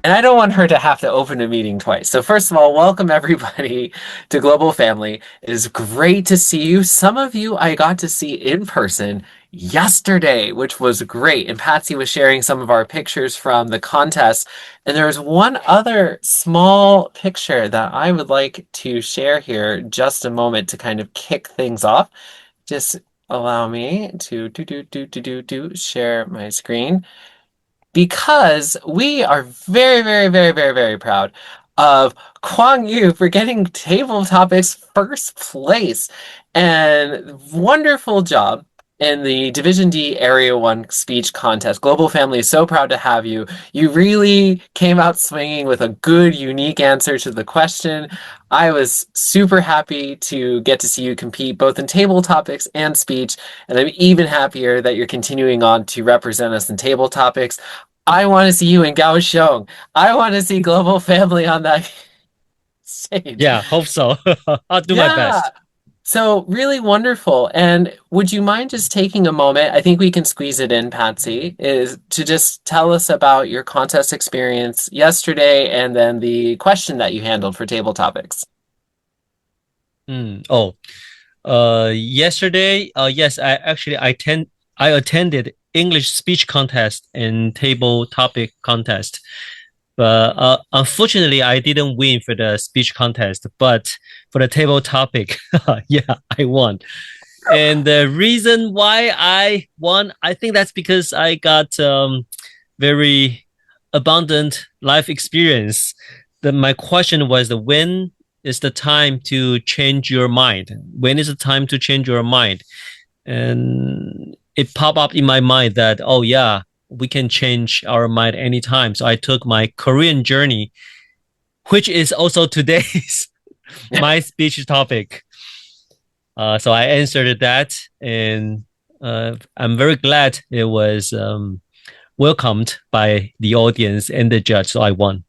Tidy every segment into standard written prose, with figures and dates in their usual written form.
And I don't want her to have to open a meeting twice. So first of all, welcome everybody to Global Family. It is great to see you. Some of you I got to see in person yesterday, which was great. And Patsy was sharing some of our pictures from the contest. And there's one other small picture that I would like to share here just a moment to kind of kick things off. Just allow me to share my screen because we are very, very, very, very, very proud of Kwang Yu for getting Table Topics first place. And wonderful job in the Division D Area 1 speech contest. Global Family is so proud to have you. You really came out swinging with a good, unique answer to the question. I was super happy to get to see you compete both in table topics and speech, and I'm even happier that you're continuing on to represent us in table topics. I want to see you in Kaohsiung. I want to see Global Family on that stage. Yeah, hope so. I'll do my Yeah. best. So really wonderful. And would you mind just taking a moment? I think we can squeeze it in, Patsy, is to just tell us about your contest experience yesterday and then the question that you handled for table topics. Oh, yesterday, yes, I attended English speech contest and table topic contest. But unfortunately, I didn't win for the speech contest, but for the table topic, yeah, I won. And the reason why I won, I think that's because I got very abundant life experience. My question was when is the time to change your mind? When is the time to change your mind? And it popped up in my mind that, oh yeah, we can change our mind anytime. So I took my Korean journey, which is also today's my speech topic. So I answered that, and I'm very glad it was welcomed by the audience and the judge. So I won.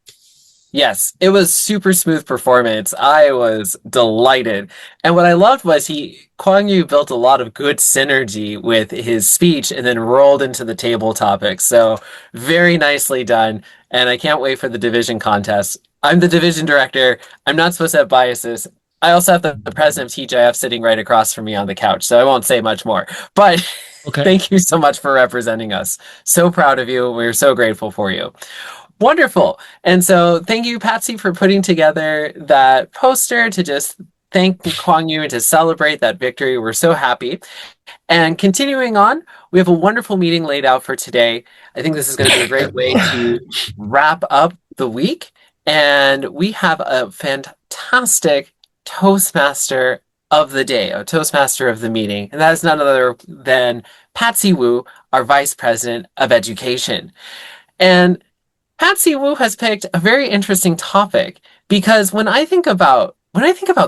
Yes, it was super smooth performance. I was delighted. And what I loved was Kwang Yu built a lot of good synergy with his speech and then rolled into the table topics. So very nicely done. And I can't wait for the division contest. I'm the division director. I'm not supposed to have biases. I also have the president of TJF sitting right across from me on the couch, so I won't say much more. But Okay. thank you so much for representing us. So proud of you. We're so grateful for you. Wonderful. And so thank you, Patsy, for putting together that poster to just thank Kwang Yu and to celebrate that victory. We're so happy. And continuing on, we have a wonderful meeting laid out for today. I think this is going to be a great way to wrap up the week. And we have a fantastic Toastmaster of the day, a Toastmaster of the meeting. And that is none other than Patsy Wu, our Vice President of Education. And Patsy Wu has picked a very interesting topic because when I think about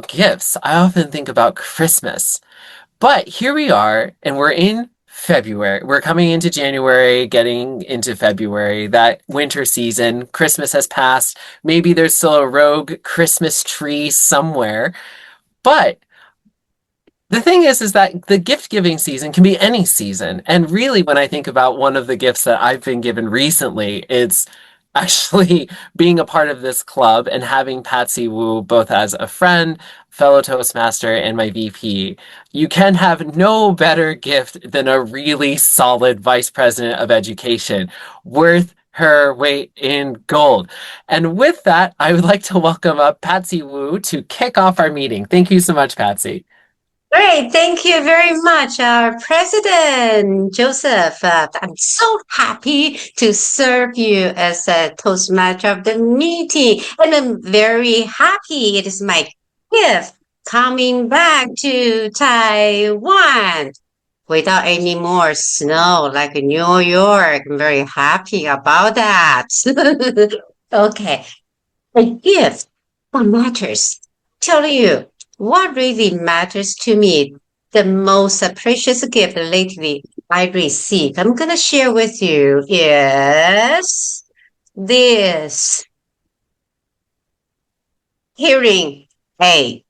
gifts, I often think about Christmas. But here we are, and we're in February. We're coming into January, getting into February, that winter season. Christmas has passed. Maybe there's still a rogue Christmas tree somewhere. But the thing is that the gift giving season can be any season. And really, when I think about one of the gifts that I've been given recently, it's actually being a part of this club and having Patsy Wu both as a friend, fellow Toastmaster, and my VP. You can have no better gift than a really solid Vice President of Education, worth her weight in gold. And with that, I would like to welcome up Patsy Wu to kick off our meeting. Thank you so much, Patsy. Great. Thank you very much, our President Joseph. I'm so happy to serve you as a Toastmaster of the meeting. And I'm very happy it is my gift coming back to Taiwan without any more snow like in New York. I'm very happy about that. Okay. A gift what matters. Tell you what really matters to me. The most precious gift lately I received. I'm gonna share with you is this hearing aid.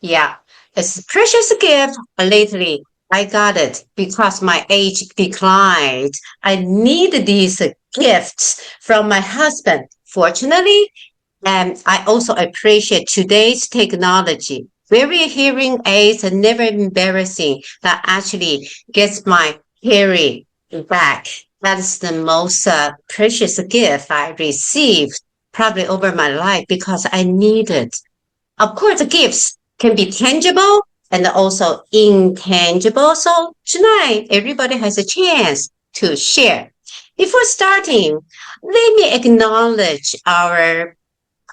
Yeah, it's a precious gift lately. I got it because my age declined. I need these gifts from my husband Fortunately, and I also appreciate today's technology. Very hearing aids are never embarrassing. That actually gets my hearing back. That is the most precious gift I received probably over my life because I need it. Of course, the gifts can be tangible and also intangible. So tonight, everybody has a chance to share. Before starting, let me acknowledge our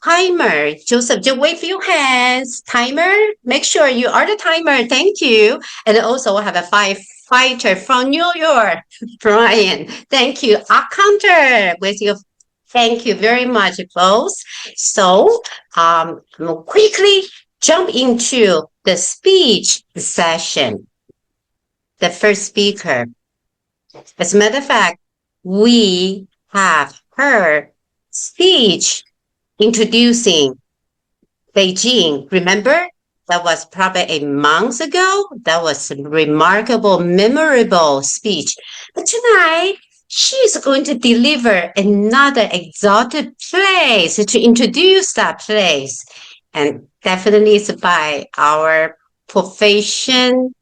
timer. Joseph, just wave your hands. Timer, make sure you are the timer. Thank you. And also have a firefighter from New York, Brian. Thank you. Hunter with your thank you very much, both. So we'll quickly jump into the speech session. The first speaker. As a matter of fact, we have her speech introducing Beijing. Remember? That was probably a month ago. That was a remarkable, memorable speech. But tonight, she's going to deliver another exotic place to introduce that place. And definitely it's by our profession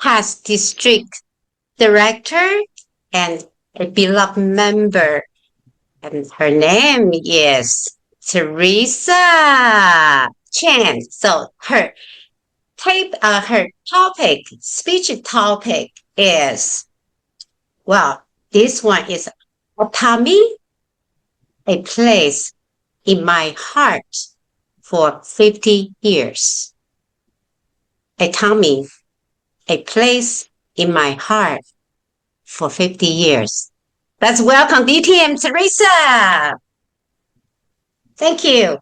past district director and a beloved member, and her name is Teresa Chen. So her topic, speech topic is, well, this one is Atami, a place in my heart for 50 years. Atami, a place in my heart for 50 years. Let's welcome DTM Teresa. Thank you.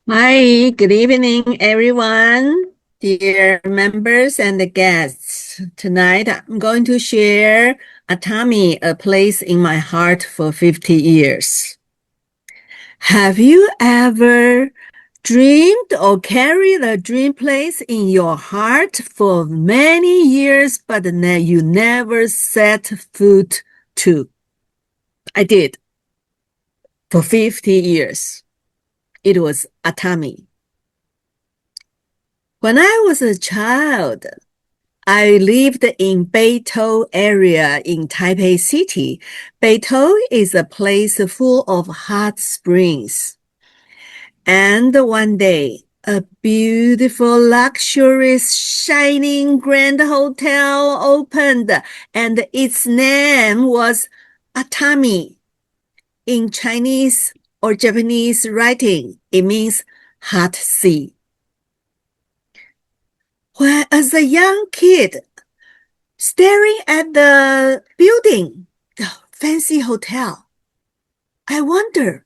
Hi, good evening, everyone, dear members and guests. Tonight, I'm going to share Atami, a place in my heart for 50 years. Have you ever dreamed or carried a dream place in your heart for many years, but you never set foot to? I did for 50 years. It was Atami. When I was a child, I lived in Beitou area in Taipei City. Beitou is a place full of hot springs. And one day, a beautiful, luxurious, shining grand hotel opened, and its name was Atami. In Chinese or Japanese writing, it means hot sea. When, as a young kid, staring at the building, the fancy hotel, I wonder,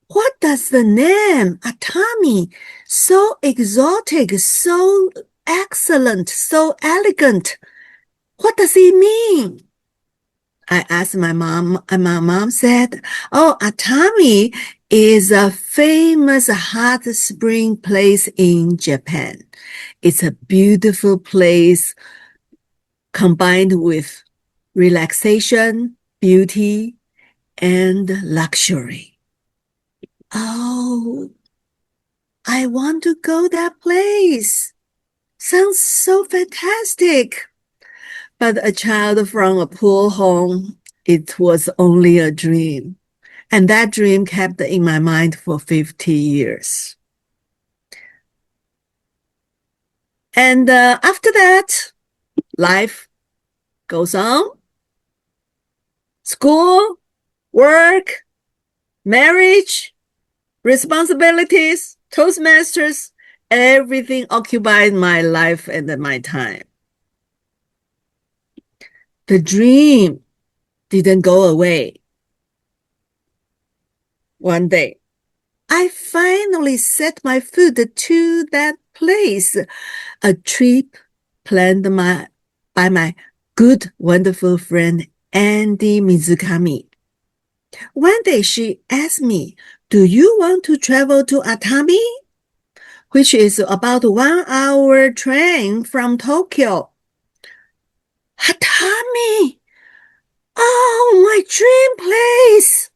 what does the name Atami, so exotic, so excellent, so elegant, what does it mean? I asked my mom, and my mom said, oh, Atami is a famous hot spring place in Japan. It's a beautiful place combined with relaxation, beauty, and luxury. Oh, I want to go that place. Sounds so fantastic. But a child from a poor home, it was only a dream. And that dream kept in my mind for 50 years. And after that, life goes on. School, work, marriage, responsibilities, Toastmasters, everything occupied my life and my time. The dream didn't go away. One day, I finally set my foot to that place, a trip planned by my good, wonderful friend, Andy Mizukami. One day she asked me, do you want to travel to Atami? Which is about 1 hour train from Tokyo. Atami! Oh, my dream place!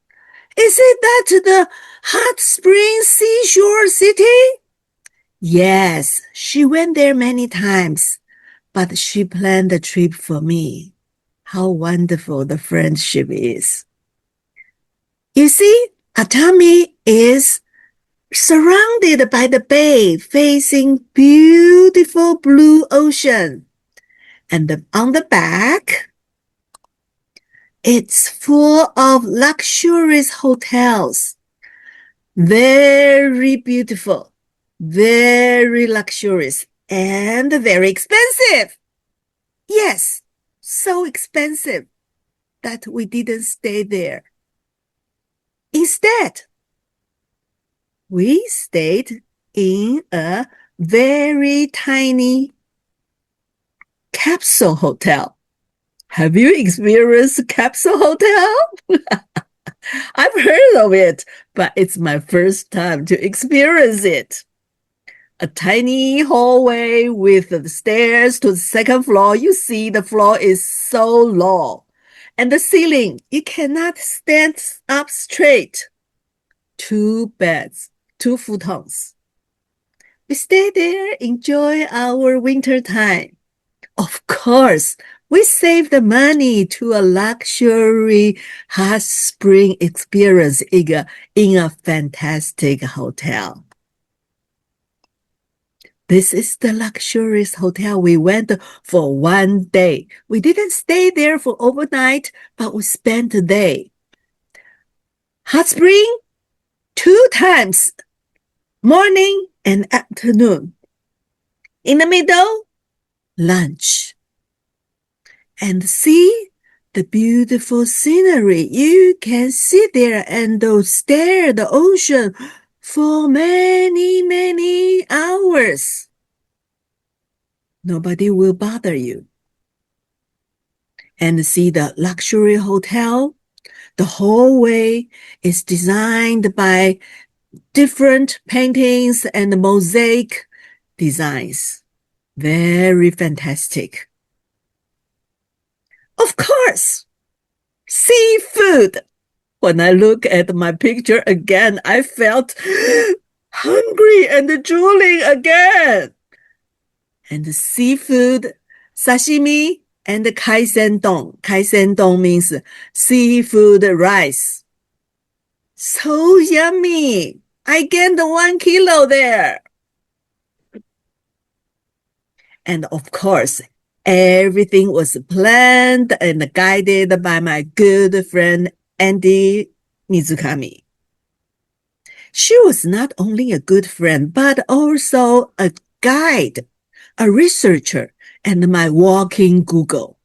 It's Is it that the hot spring seashore city? Yes, she went there many times, but she planned the trip for me. How wonderful the friendship is. You see, Atami is surrounded by the bay, facing beautiful blue ocean. And on the back, it's full of luxurious hotels. Very beautiful, very luxurious, and very expensive. Yes, so expensive that we didn't stay there. Instead, we stayed in a very tiny capsule hotel. Have you experienced capsule hotel? I've heard of it, but it's my first time to experience it. A tiny hallway with the stairs to the second floor. You see, the floor is so low. And the ceiling, you cannot stand up straight. 2 beds, 2 futons. We stay there, enjoy our winter time. Of course, we save the money to a luxury hot spring experience in a fantastic hotel. This is the luxurious hotel we went for 1 day. We didn't stay there for overnight, but we spent the day. Hot spring, 2 times, morning and afternoon. In the middle, lunch. And see the beautiful scenery. You can sit there and stare at the ocean for many, many hours. Nobody will bother you. And see the luxury hotel. The hallway is designed by different paintings and mosaic designs. Very fantastic. Of course, seafood. When I look at my picture again, I felt hungry and drooling again. And seafood, sashimi, and kaisendong. Kaisendong means seafood rice. So yummy. I gained 1 kilo there. And of course, everything was planned and guided by my good friend, Andy Mizukami. She was not only a good friend, but also a guide, a researcher, and my walking Google.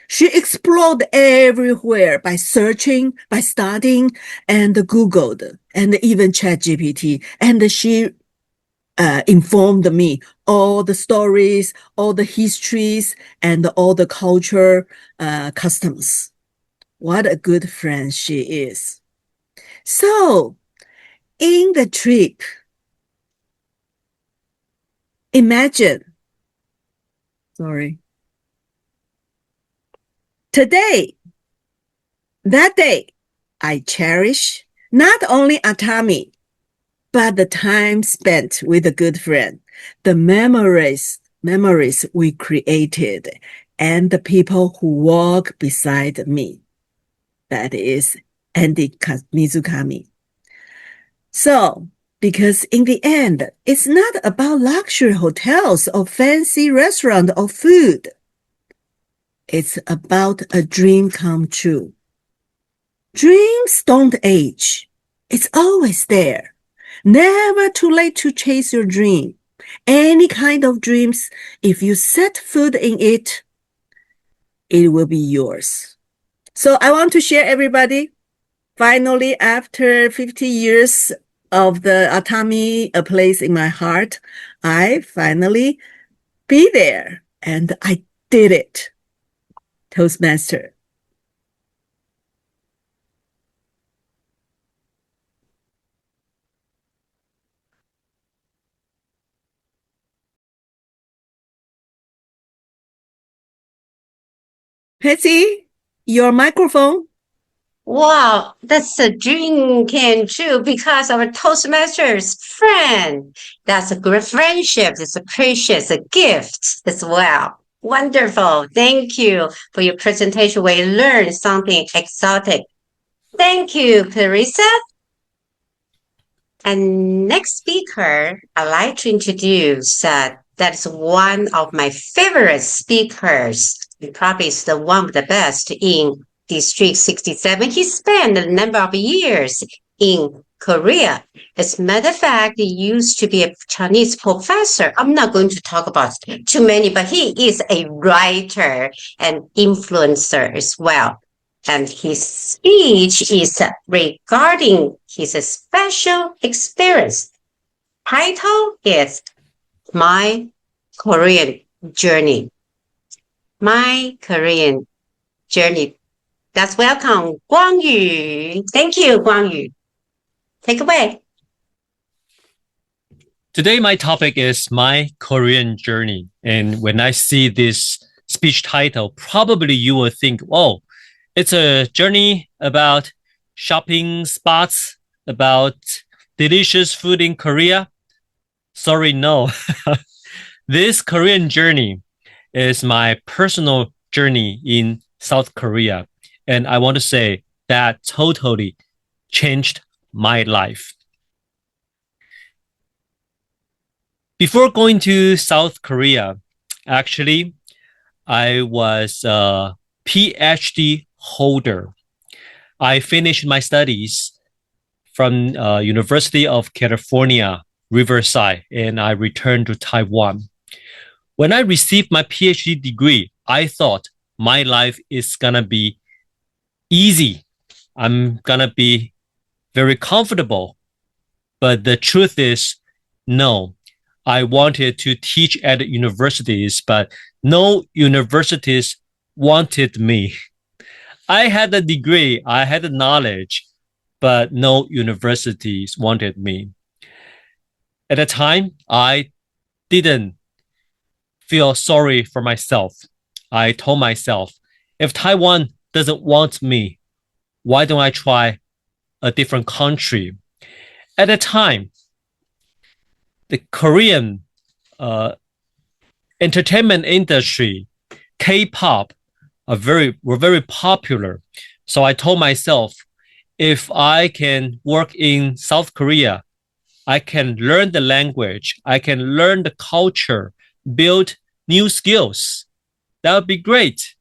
She explored everywhere by searching, by studying, and Googled, and even ChatGPT. And she informed me all the stories, all the histories, and all the culture customs. What a good friend she is. So, in the trip, imagine, today, that day, I cherish not only Atami, but the time spent with a good friend, the memories we created, and the people who walk beside me. That is Andy Mizukami. So, because in the end, it's not about luxury hotels or fancy restaurants or food. It's about a dream come true. Dreams don't age. It's always there. Never too late to chase your dream. Any kind of dreams, if you set foot in it, it will be yours. So I want to share everybody. Finally, after 50 years of the Atami, a place in my heart, I finally be there and I did it. Toastmaster. Patsy, your microphone. Wow, that's a dream came true because our Toastmasters friend. That's a great friendship. It's a precious a gift as well. Wonderful. Thank you for your presentation. We learned something exotic. Thank you, Clarissa. And next speaker, I'd like to introduce that's one of my favorite speakers. He probably is the one of the best in District 67. He spent a number of years in Korea. As a matter of fact, he used to be a Chinese professor. I'm not going to talk about too many, but he is a writer and influencer as well. And his speech is regarding his special experience. Title is My Korean Journey. My Korean Journey. Let's welcome Guang Yu. Thank you, Guang Yu. Take away. Today, my topic is my Korean journey. And when I see this speech title, probably you will think, oh, it's a journey about shopping spots, about delicious food in Korea. Sorry, no. This Korean journey is my personal journey in South Korea. And I want to say that totally changed my life. Before going to South Korea, actually, I was a PhD holder. I finished my studies from University of California, Riverside, and I returned to Taiwan. When I received my PhD degree, I thought my life is gonna be easy. I'm gonna be very comfortable. But the truth is, no. I wanted to teach at universities, but no universities wanted me. I had a degree, I had the knowledge, but no universities wanted me. At the time, I didn't feel sorry for myself. I told myself, if Taiwan doesn't want me, why don't I try a different country? At the time, the Korean entertainment industry, K-pop, were very popular. So I told myself, if I can work in South Korea, I can learn the language, I can learn the culture, build new skills. That would be great.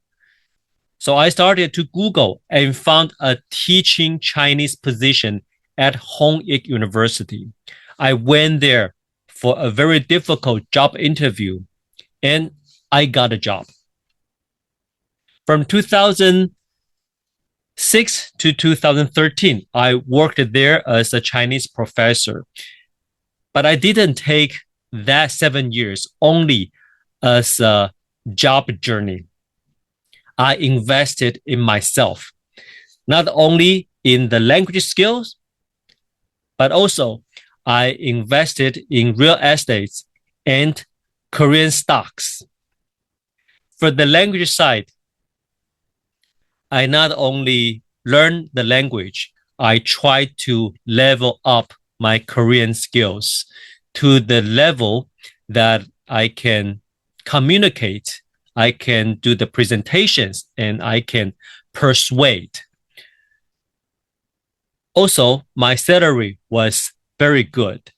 So I started to Google and found a teaching Chinese position at Hong-Ik University. I went there for a very difficult job interview, and I got a job. From 2006 to 2013, I worked there as a Chinese professor. But I didn't take that 7 years only as a job journey. I invested in myself, not only in the language skills, but also I invested in real estate and Korean stocks. For the language side, I not only learned the language, I tried to level up my Korean skills to the level that I can communicate, I can do the presentations, and I can persuade. Also, my salary was very good.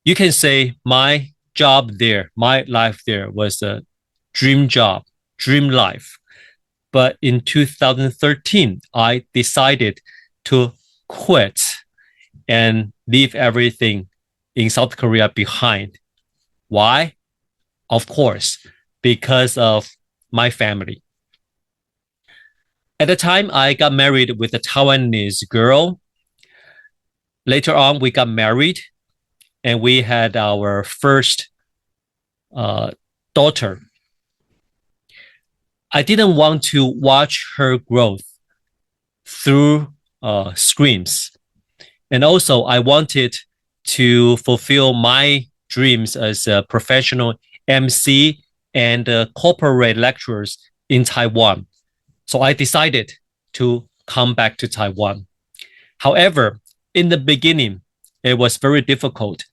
You can say my job there, my life there was a dream job, dream life. But in 2013, I decided to quit and leave everything in South Korea behind. Why? Of course, because of my family. At the time, I got married with a Taiwanese girl. Later on, we got married and we had our first daughter. I didn't want to watch her growth through screens. And also, I wanted to fulfill my dreams as a professional MC and corporate lecturers in Taiwan. So I decided to come back to Taiwan. However, in the beginning, it was very difficult.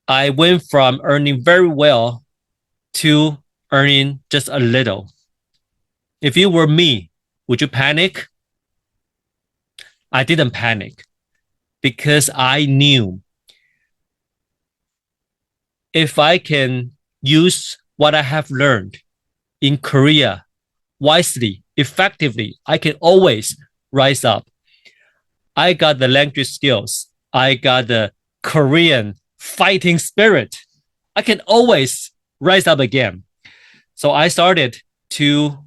I went from earning very well to earning just a little. If you were me, would you panic? I didn't panic because I knew if I can use what I have learned in Korea wisely, effectively, I can always rise up. I got the language skills. I got the Korean fighting spirit. I can always rise up again. So I started to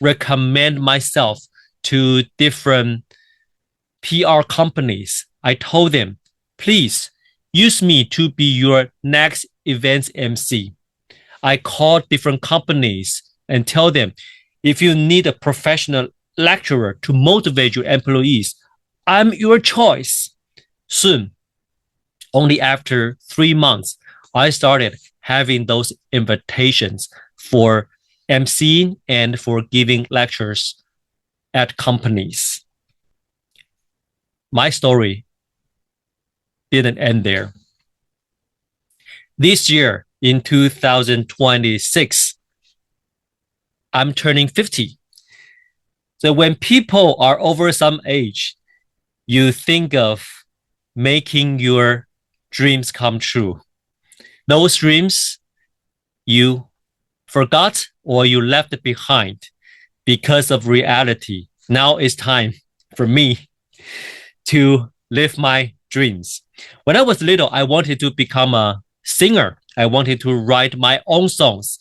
recommend myself to different PR companies. I told them, please use me to be your next events MC. I called different companies and tell them, if you need a professional lecturer to motivate your employees, I'm your choice. Soon, only after 3 months, I started having those invitations for MCing and for giving lectures at companies. My story didn't end there. This year, in 2026, I'm turning 50. So when people are over some age, you think of making your dreams come true. Those dreams you forgot or you left behind because of reality. Now it's time for me to live my dreams. When I was little, I wanted to become a singer. I wanted to write my own songs.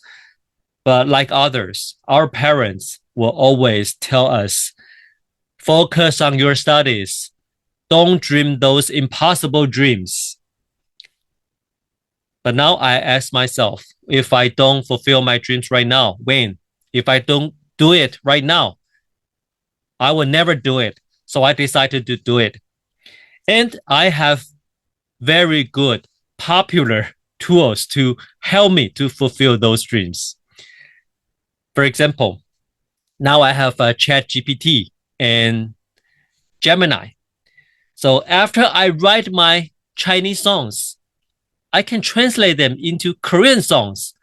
But like others, our parents will always tell us, focus on your studies. Don't dream those impossible dreams. But now I ask myself, if I don't fulfill my dreams right now, when? If I don't do it right now, I will never do it. So I decided to do it. And I have very good, popular tools to help me to fulfill those dreams. For example, now I have a ChatGPT and Gemini. So after I write my Chinese songs, I can translate them into Korean songs.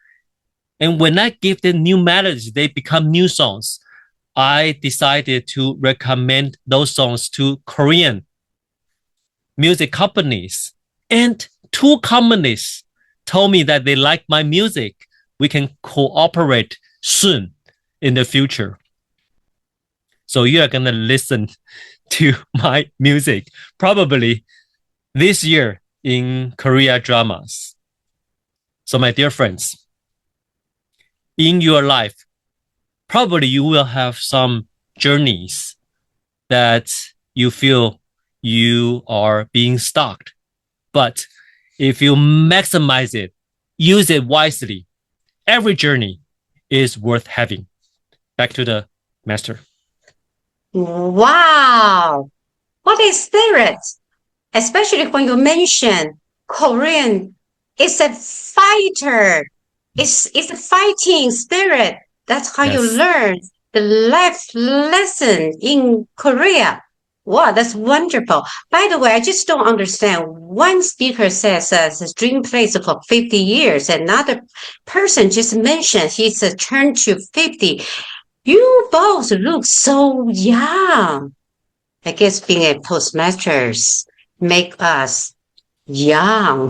And when I give them new melodies, they become new songs. I decided to recommend those songs to Korean music companies. And 2 companies told me that they like my music. We can cooperate soon in the future. So you are going to listen to my music probably this year in Korea dramas. So my dear friends, in your life, probably you will have some journeys that you feel you are being stuck. But if you maximize it, use it wisely, every journey is worth having. Back to the master. Wow, what a spirit! Especially when you mention Korean, it's a fighter. It's a fighting spirit. That's how you Yes. learn the life lesson in Korea. Wow, that's wonderful. By the way, I just don't understand. One speaker says his dream place for 50 years. Another person just mentioned he's turned to 50. You both look so young. I guess being a Toastmasters make us young.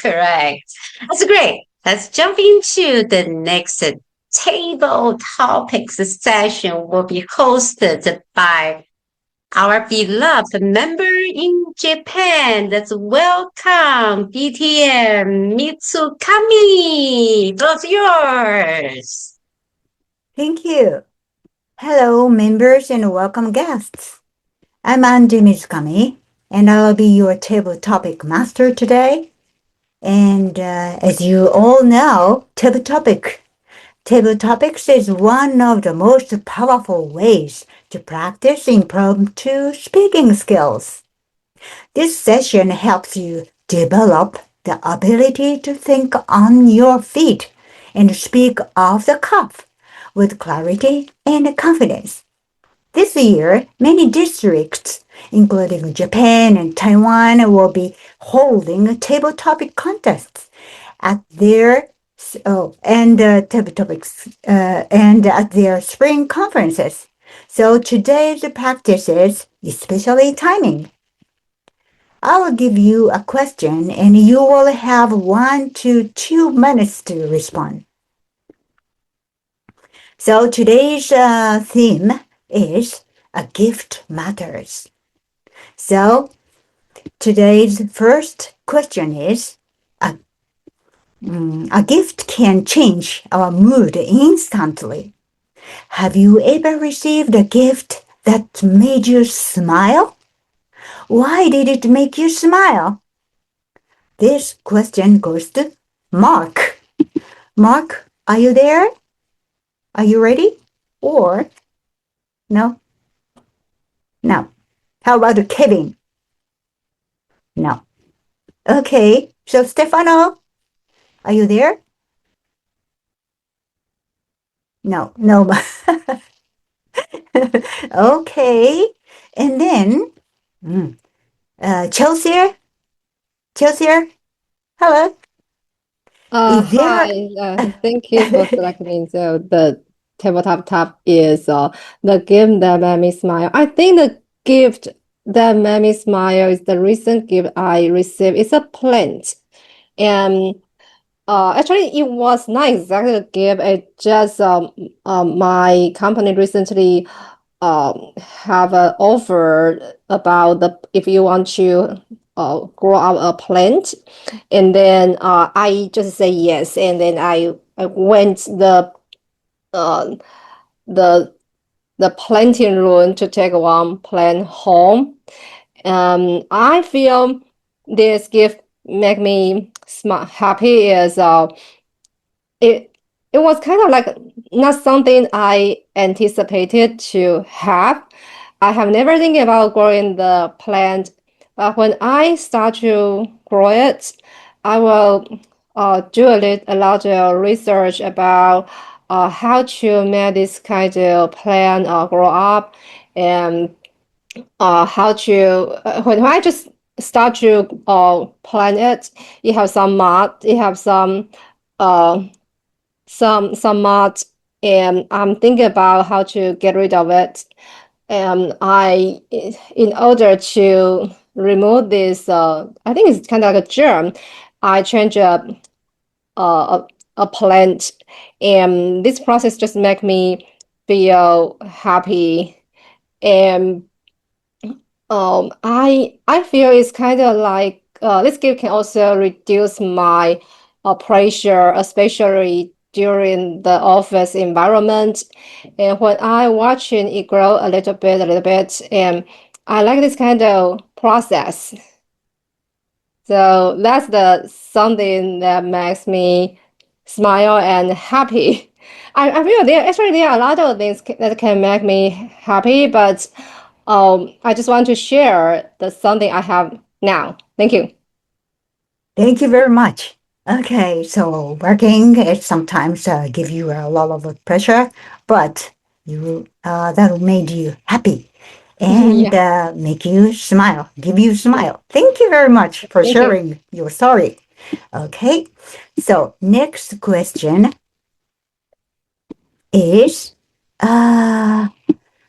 Correct. That's great. Let's jump into the next table topics session will be hosted by our beloved member in Japan. Let's welcome BTM Mitsukami. Both yours. Thank you. Hello, members and welcome guests. I'm Andy Mizukami, and I'll be your table topic master today. And as you all know, table topics is one of the most powerful ways to practice impromptu speaking skills. This session helps you develop the ability to think on your feet and speak off the cuff with clarity and confidence. This year, many districts, including Japan and Taiwan, will be holding table topic contests at their table topics and at their spring conferences. So today's practice is especially timing. I will give you a question and you will have 1 to 2 minutes to respond. So today's theme is a gift matters. So today's first question is a gift can change our mood instantly. Have you ever received a gift that made you smile? Why did it make you smile? This question goes to Mark. Mark, are you there? Are you ready? Or no? No. How about Kevin? No. Okay, so Stefano, are you there? No, no. Okay, and then Chelsea, hello. Is there? Hi, thank you for selecting me. So the tabletop top is the gift that made me smile. I think the gift that made me smile is the recent gift I received. It's a plant, and actually it was not exactly a gift. It just my company recently have an offer about the if you want to grow out a plant, and then I just say yes, and then I went uh, the the planting room to take one plant home. I feel this gift make me smile happy is it it was kind of like not something I anticipated to have. I have never think about growing the plant, but when I start to grow it, I will do a lot of research about how to make this kind of plant grow up, and how to when I just start to plant it, you have some mud, you have uh, some mud, and I'm thinking about how to get rid of it. And in order to remove this, I think it's kind of like a germ, I change a, a plant, and this process just make me feel happy. And I feel it's kind of like this gift can also reduce my pressure, especially during the office environment. And when I watching it grow a little bit, and I like this kind of process. So that's the something that makes me smile and happy. I feel there are a lot of things that can make me happy, but I just want to share the something I have now. Thank you. Thank you very much. Okay, so working it sometimes give you a lot of pressure, but you that made you happy and Yeah, make you smile, give you smile. Thank you very much for thank you. sharing your story. Okay, so next question is all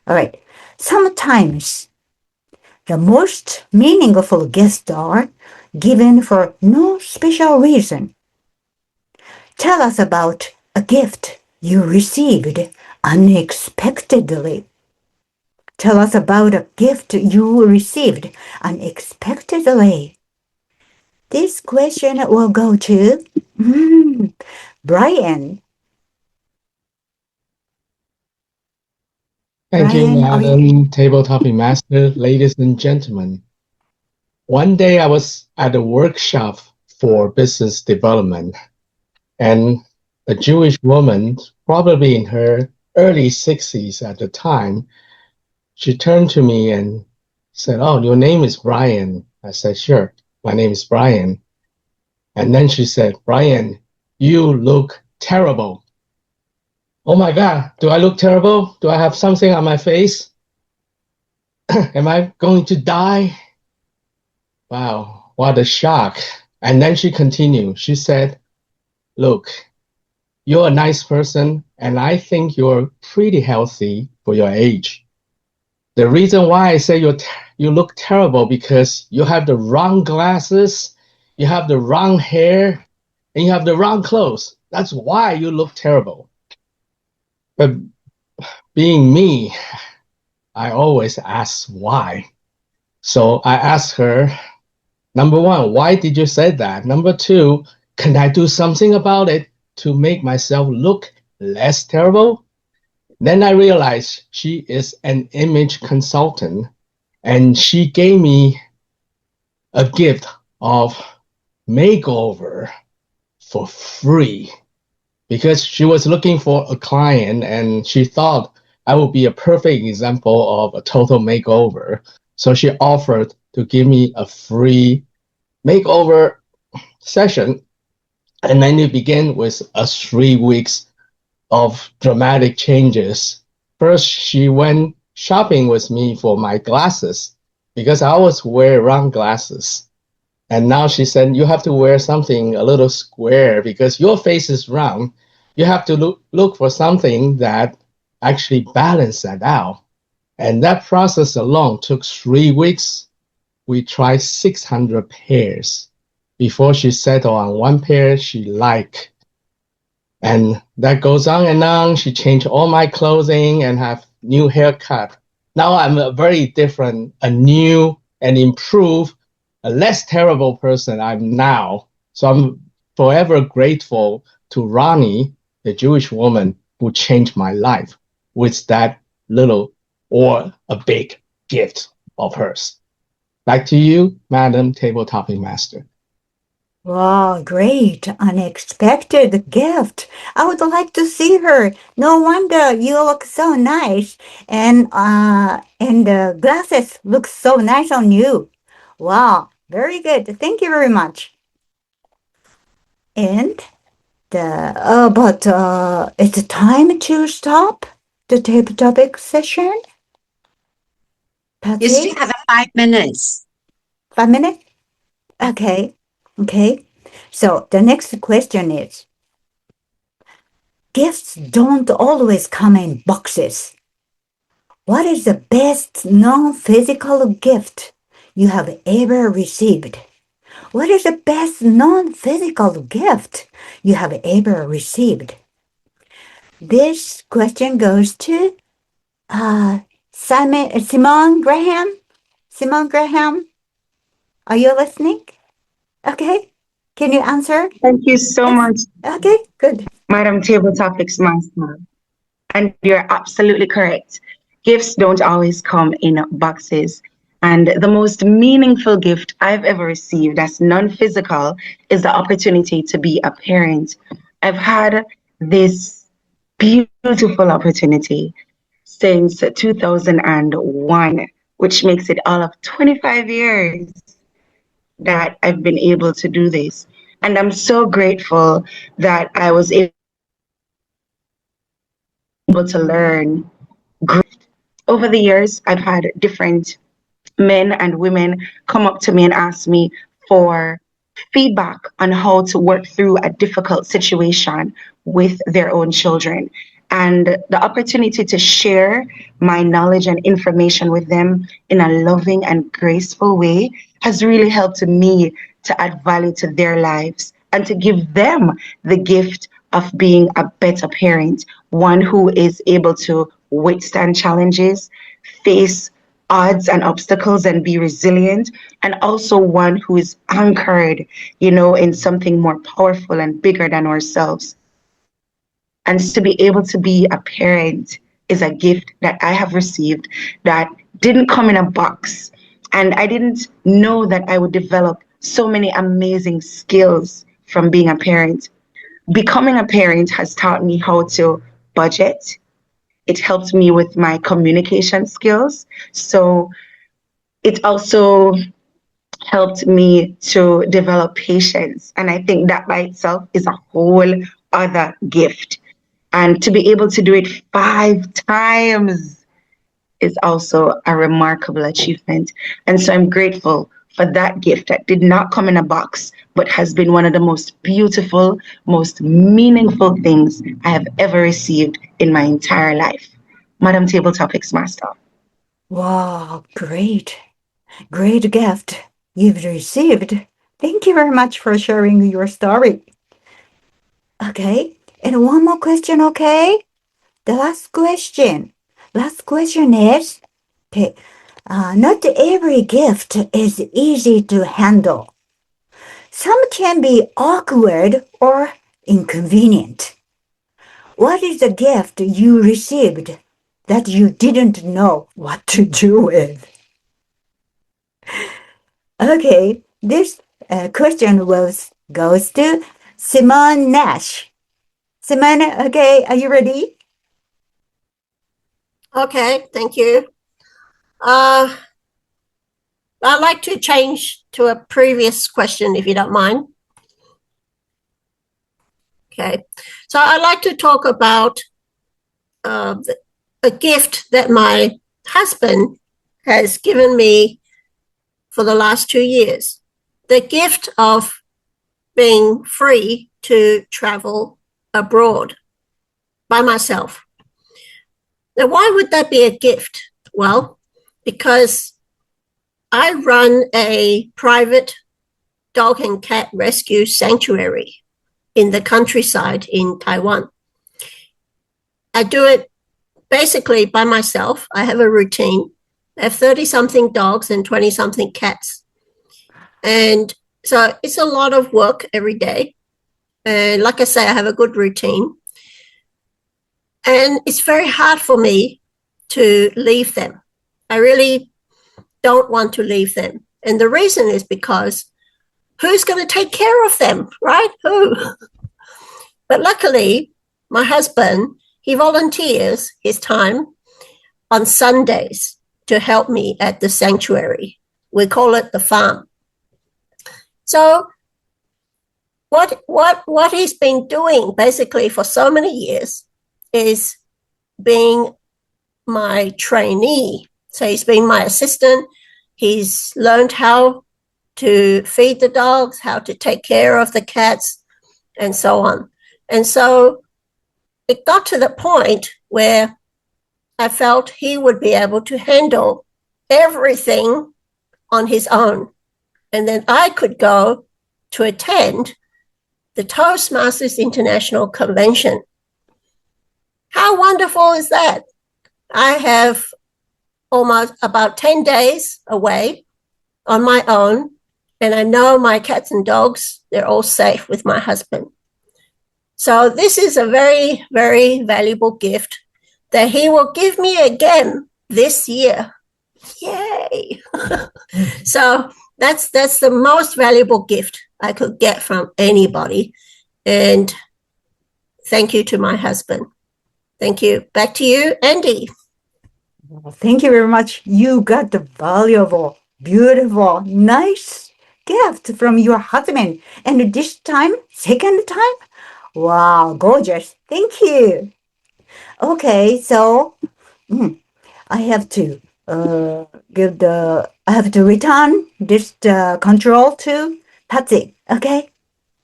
right. Sometimes the most meaningful gifts are given for no special reason. Tell us about a gift you received unexpectedly. Tell us about a gift you received unexpectedly. This question will go to Brian. Thank you, Brian, are you? Madam Tabletop Master, ladies and gentlemen. One day I was at a workshop for business development, and a Jewish woman, probably in her early 60s at the time, she turned to me and said, "Oh, your name is Brian." I said, "Sure, my name is Brian." And then she said, "Brian, you look terrible." Oh my God, do I look terrible? Do I have something on my face? am I going to die? Wow, what a shock. And then she continued. She said, look, you're a nice person, and I think you're pretty healthy for your age. The reason why I say you look terrible because you have the wrong glasses, you have the wrong hair, and you have the wrong clothes. That's why you look terrible. But being me, I always ask why. So I asked her, number one, why did you say that? Number two, can I do something about it to make myself look less terrible? Then I realized she is an image consultant and she gave me a gift of makeover for free because she was looking for a client and she thought I would be a perfect example of a total makeover. So she offered to give me a free makeover session. And then it began with a 3 weeks of dramatic changes. First, she went shopping with me for my glasses because I always wear round glasses. And now she said, you have to wear something a little square because your face is round. You have to look for something that actually balance that out. And that process alone took 3 weeks. We tried 600 pairs before she settled on one pair she liked. And that goes on and on. She changed all my clothing and have new haircut. Now I'm a very different, a new and improved, a less terrible person I'm now. So I'm forever grateful to Ronnie, the Jewish woman who changed my life with that little or a big gift of hers. Back to you, Madam Table Topping Master. Wow, great. Unexpected gift. I would like to see her. No wonder you look so nice. And the glasses look so nice on you. Wow, very good. Thank you very much. And it's time to stop the tape topic session. You Patsy? still have 5 minutes. 5 minutes? Okay. Okay. So the next question is, gifts don't always come in boxes. What is the best non-physical gift you have ever received? What is the best non-physical gift you have ever received? This question goes to Simone Graham. Simone Graham, are you listening? Okay. Can you answer? Thank you so much, Okay, good. Madam Table Topics Master. And you're absolutely correct. Gifts don't always come in boxes. And the most meaningful gift I've ever received that's non-physical is the opportunity to be a parent. I've had this beautiful opportunity since 2001, which makes it all of 25 years that I've been able to do this. And I'm so grateful that I was able to learn. Over the years, I've had different men and women come up to me and ask me for feedback on how to work through a difficult situation with their own children. And the opportunity to share my knowledge and information with them in a loving and graceful way has really helped me to add value to their lives and to give them the gift of being a better parent, one who is able to withstand challenges, face odds and obstacles and be resilient, and also one who is anchored, in something more powerful and bigger than ourselves. And to be able to be a parent is a gift that I have received that didn't come in a box. And I didn't know that I would develop so many amazing skills from being a parent. Becoming a parent has taught me how to budget. It helped me with my communication skills. So it also helped me to develop patience. And I think that by itself is a whole other gift. And to be able to do it 5 times is also a remarkable achievement. And so I'm grateful for that gift that did not come in a box, but has been one of the most beautiful, most meaningful things I have ever received in my entire life. Madam Table Topics Master. Wow, great. Great gift you've received. Thank you very much for sharing your story. Okay, and one more question, okay? The last question. Last question is, okay, not every gift is easy to handle. Some can be awkward or inconvenient. What is the gift you received that you didn't know what to do with? Okay, this question goes to Simone Nash. Simone, okay, are you ready? Okay, thank you. I'd like to change to a previous question, if you don't mind. Okay, so I'd like to talk about a gift that my husband has given me for the last 2 years. The gift of being free to travel abroad by myself. Now, why would that be a gift? Well, because I run a private dog and cat rescue sanctuary in the countryside in Taiwan. I do it basically by myself. I have a routine. I have 30-something dogs and 20-something cats. And so it's a lot of work every day. And like I say, I have a good routine. And it's very hard for me to leave them. I really don't want to leave them. And the reason is because who's going to take care of them, right? Who? But luckily, my husband, he volunteers his time on Sundays to help me at the sanctuary. We call it the farm. So what he's been doing basically for so many years is being my trainee. So he's been my assistant. He's learned how to feed the dogs, how to take care of the cats, and so on. And so it got to the point where I felt he would be able to handle everything on his own. And then I could go to attend the Toastmasters International Convention. How wonderful is that? I have almost about 10 days away on my own, and I know my cats and dogs, they're all safe with my husband. So this is a very, very valuable gift that he will give me again this year. Yay! So that's the most valuable gift I could get from anybody. And thank you to my husband. Thank you. Back to you, Andy. Well, thank you very much. You got the valuable, beautiful, nice gift from your husband. And this time, second time? Wow, gorgeous. Thank you. Okay, so I have to I have to return this control to Patsy. Okay,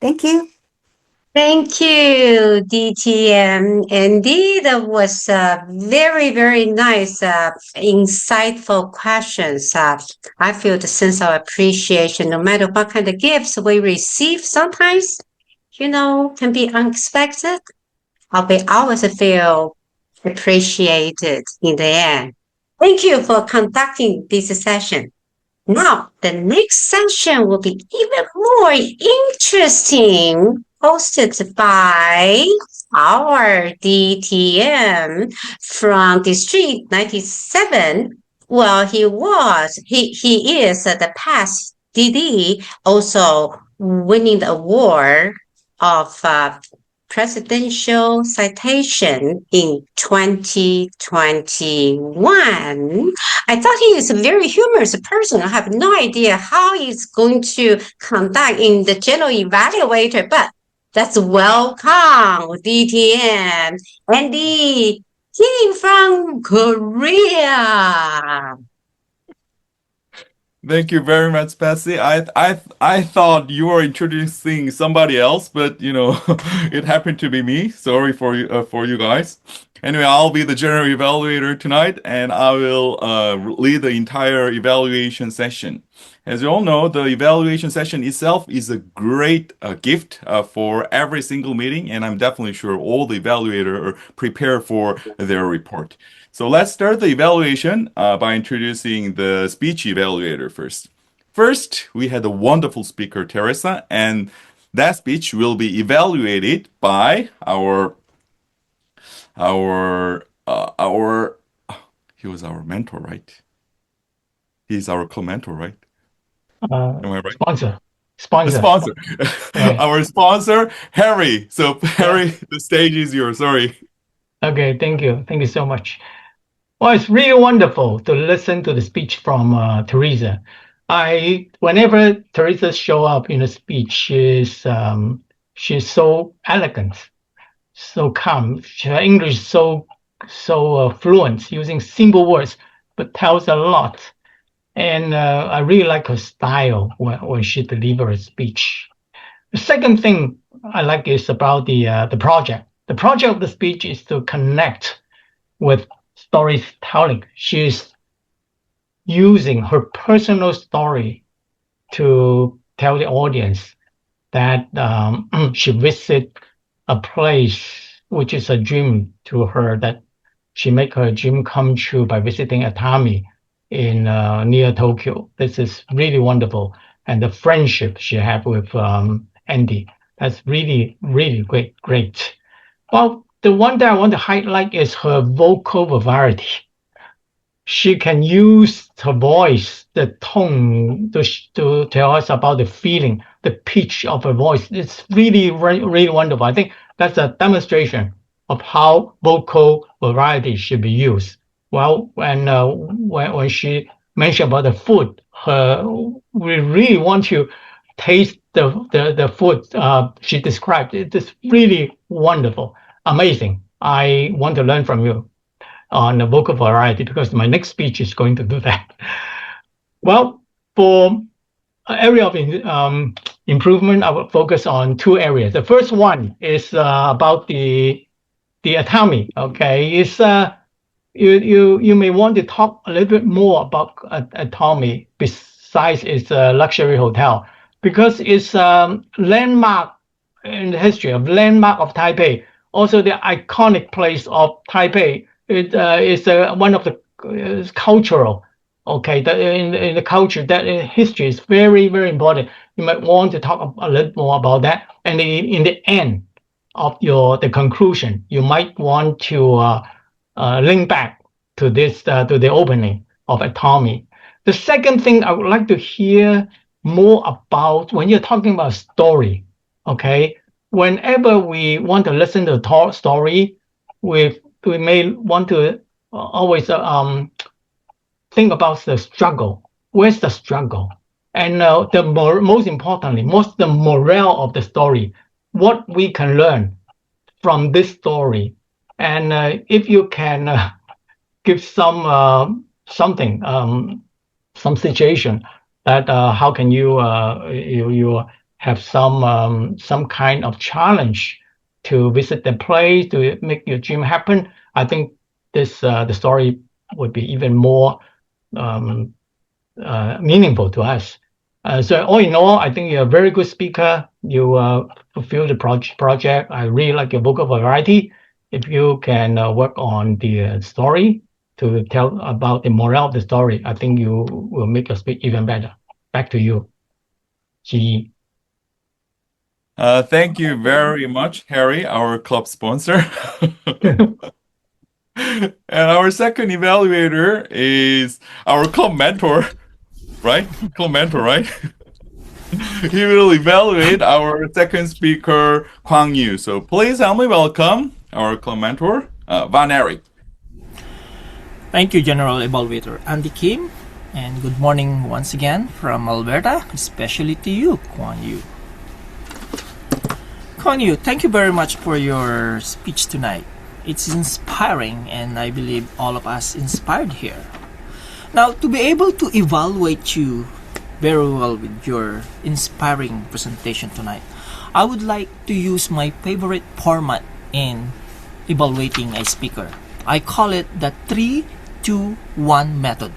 thank you. Thank you, DTM. Indeed, that was very, very nice, insightful questions. I feel the sense of appreciation no matter what kind of gifts we receive. Sometimes, can be unexpected. We always feel appreciated in the end. Thank you for conducting this session. Now, the next session will be even more interesting, hosted by our DTM from District 97. Well, he is the past DD, also winning the award of presidential citation in 2021. I thought he is a very humorous person. I have no idea how he's going to conduct in the general evaluator, but that's welcome, DTM. Andy, Kim from Korea. Thank you very much, Patsy. I thought you were introducing somebody else, but it happened to be me. Sorry for you guys. Anyway, I'll be the general evaluator tonight, and I will lead the entire evaluation session. As you all know, the evaluation session itself is a great gift for every single meeting, and I'm definitely sure all the evaluators are prepared for their report. So let's start the evaluation by introducing the speech evaluator first. First, we had a wonderful speaker, Teresa, and that speech will be evaluated by our he was our mentor, right? He's our co-mentor, right? Am I right? Sponsor. The sponsor. Right. Our sponsor, Harry. So Harry, Yeah. the stage is yours. Sorry. Okay, thank you. Thank you so much. Well, it's really wonderful to listen to the speech from Teresa. Whenever Teresa show up in a speech, she's so elegant, so calm. Her English is so fluent, using simple words, but tells a lot. And I really like her style when she delivers a speech. The second thing I like is about the project. The project of the speech is to connect with storytelling. She's using her personal story to tell the audience that she visited a place which is a dream to her, that she make her dream come true by visiting Atami in near Tokyo. This is really wonderful. And the friendship she had with Andy, that's really, really great. Well, the one that I want to highlight is her vocal variety. She can use her voice, the tone, to tell us about the feeling, the pitch of her voice. It's really, really wonderful. I think that's a demonstration of how vocal variety should be used. Well, when she mentioned about the food, we really want to taste the food she described. It is really wonderful, amazing. I want to learn from you on the vocal variety, because my next speech is going to do that. Well, for area of improvement, I will focus on two areas. The first one is about the Atami. Okay, it's you may want to talk a little bit more about Atami besides its luxury hotel, because it's landmark in the history of landmark of Taipei. Also, the iconic place of Taipei. It is one of the cultural. Okay, in the culture, that history is very, very important. You might want to talk a little more about that. And in the end of the conclusion, you might want to link back to this to the opening of Atomy. The second thing I would like to hear more about when you're talking about story. Okay, whenever we want to listen to a story, we may want to always think about the struggle. Where's the struggle? And most importantly, the morale of the story, what we can learn from this story. And if you can give some something, some situation that how can you you have some kind of challenge to visit the place to make your dream happen. I think this the story would be even more meaningful to us. So all in all, I think you're a very good speaker. You fulfill the project. I really like your vocal variety. If you can work on the story to tell about the morale of the story, I think you will make your speech even better. Back to you, Ji. Thank you very much, Harry, our club sponsor. And our second evaluator is our club mentor, right? Club mentor, right? He will evaluate our second speaker, Kwang Yu. So please help me welcome our club mentor, Van Eric. Thank you, General Evaluator Andy Kim, and good morning once again from Alberta, especially to you, Kwang Yu. Kwang Yu, thank you very much for your speech tonight. It's inspiring, and I believe all of us inspired here. Now, to be able to evaluate you very well with your inspiring presentation tonight, I would like to use my favorite format in evaluating a speaker. I call it the 3-2-1 method.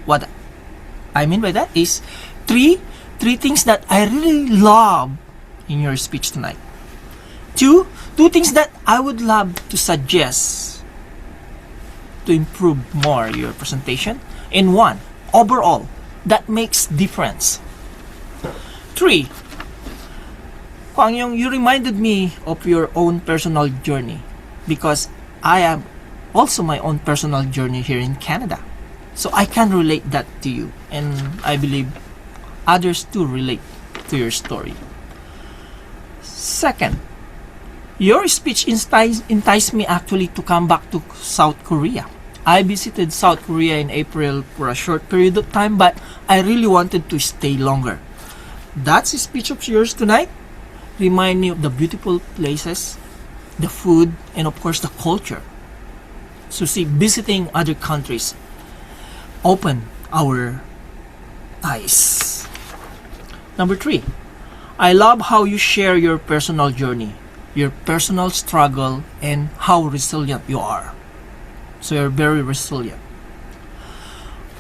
What I mean by that is three things that I really love in your speech tonight. Two things that I would love to suggest to improve more your presentation. And one, overall, that makes difference. Three, Kwang Yung, you reminded me of your own personal journey because I am also my own personal journey here in Canada. So I can relate that to you, and I believe others too relate to your story. Second, your speech enticed me actually to come back to South Korea. I visited South Korea in April for a short period of time, but I really wanted to stay longer. That speech of yours tonight remind me of the beautiful places, the food, and of course the culture. So see, visiting other countries open our eyes. Number three, I love how you share your personal journey, your personal struggle, and how resilient you are. So you're very resilient.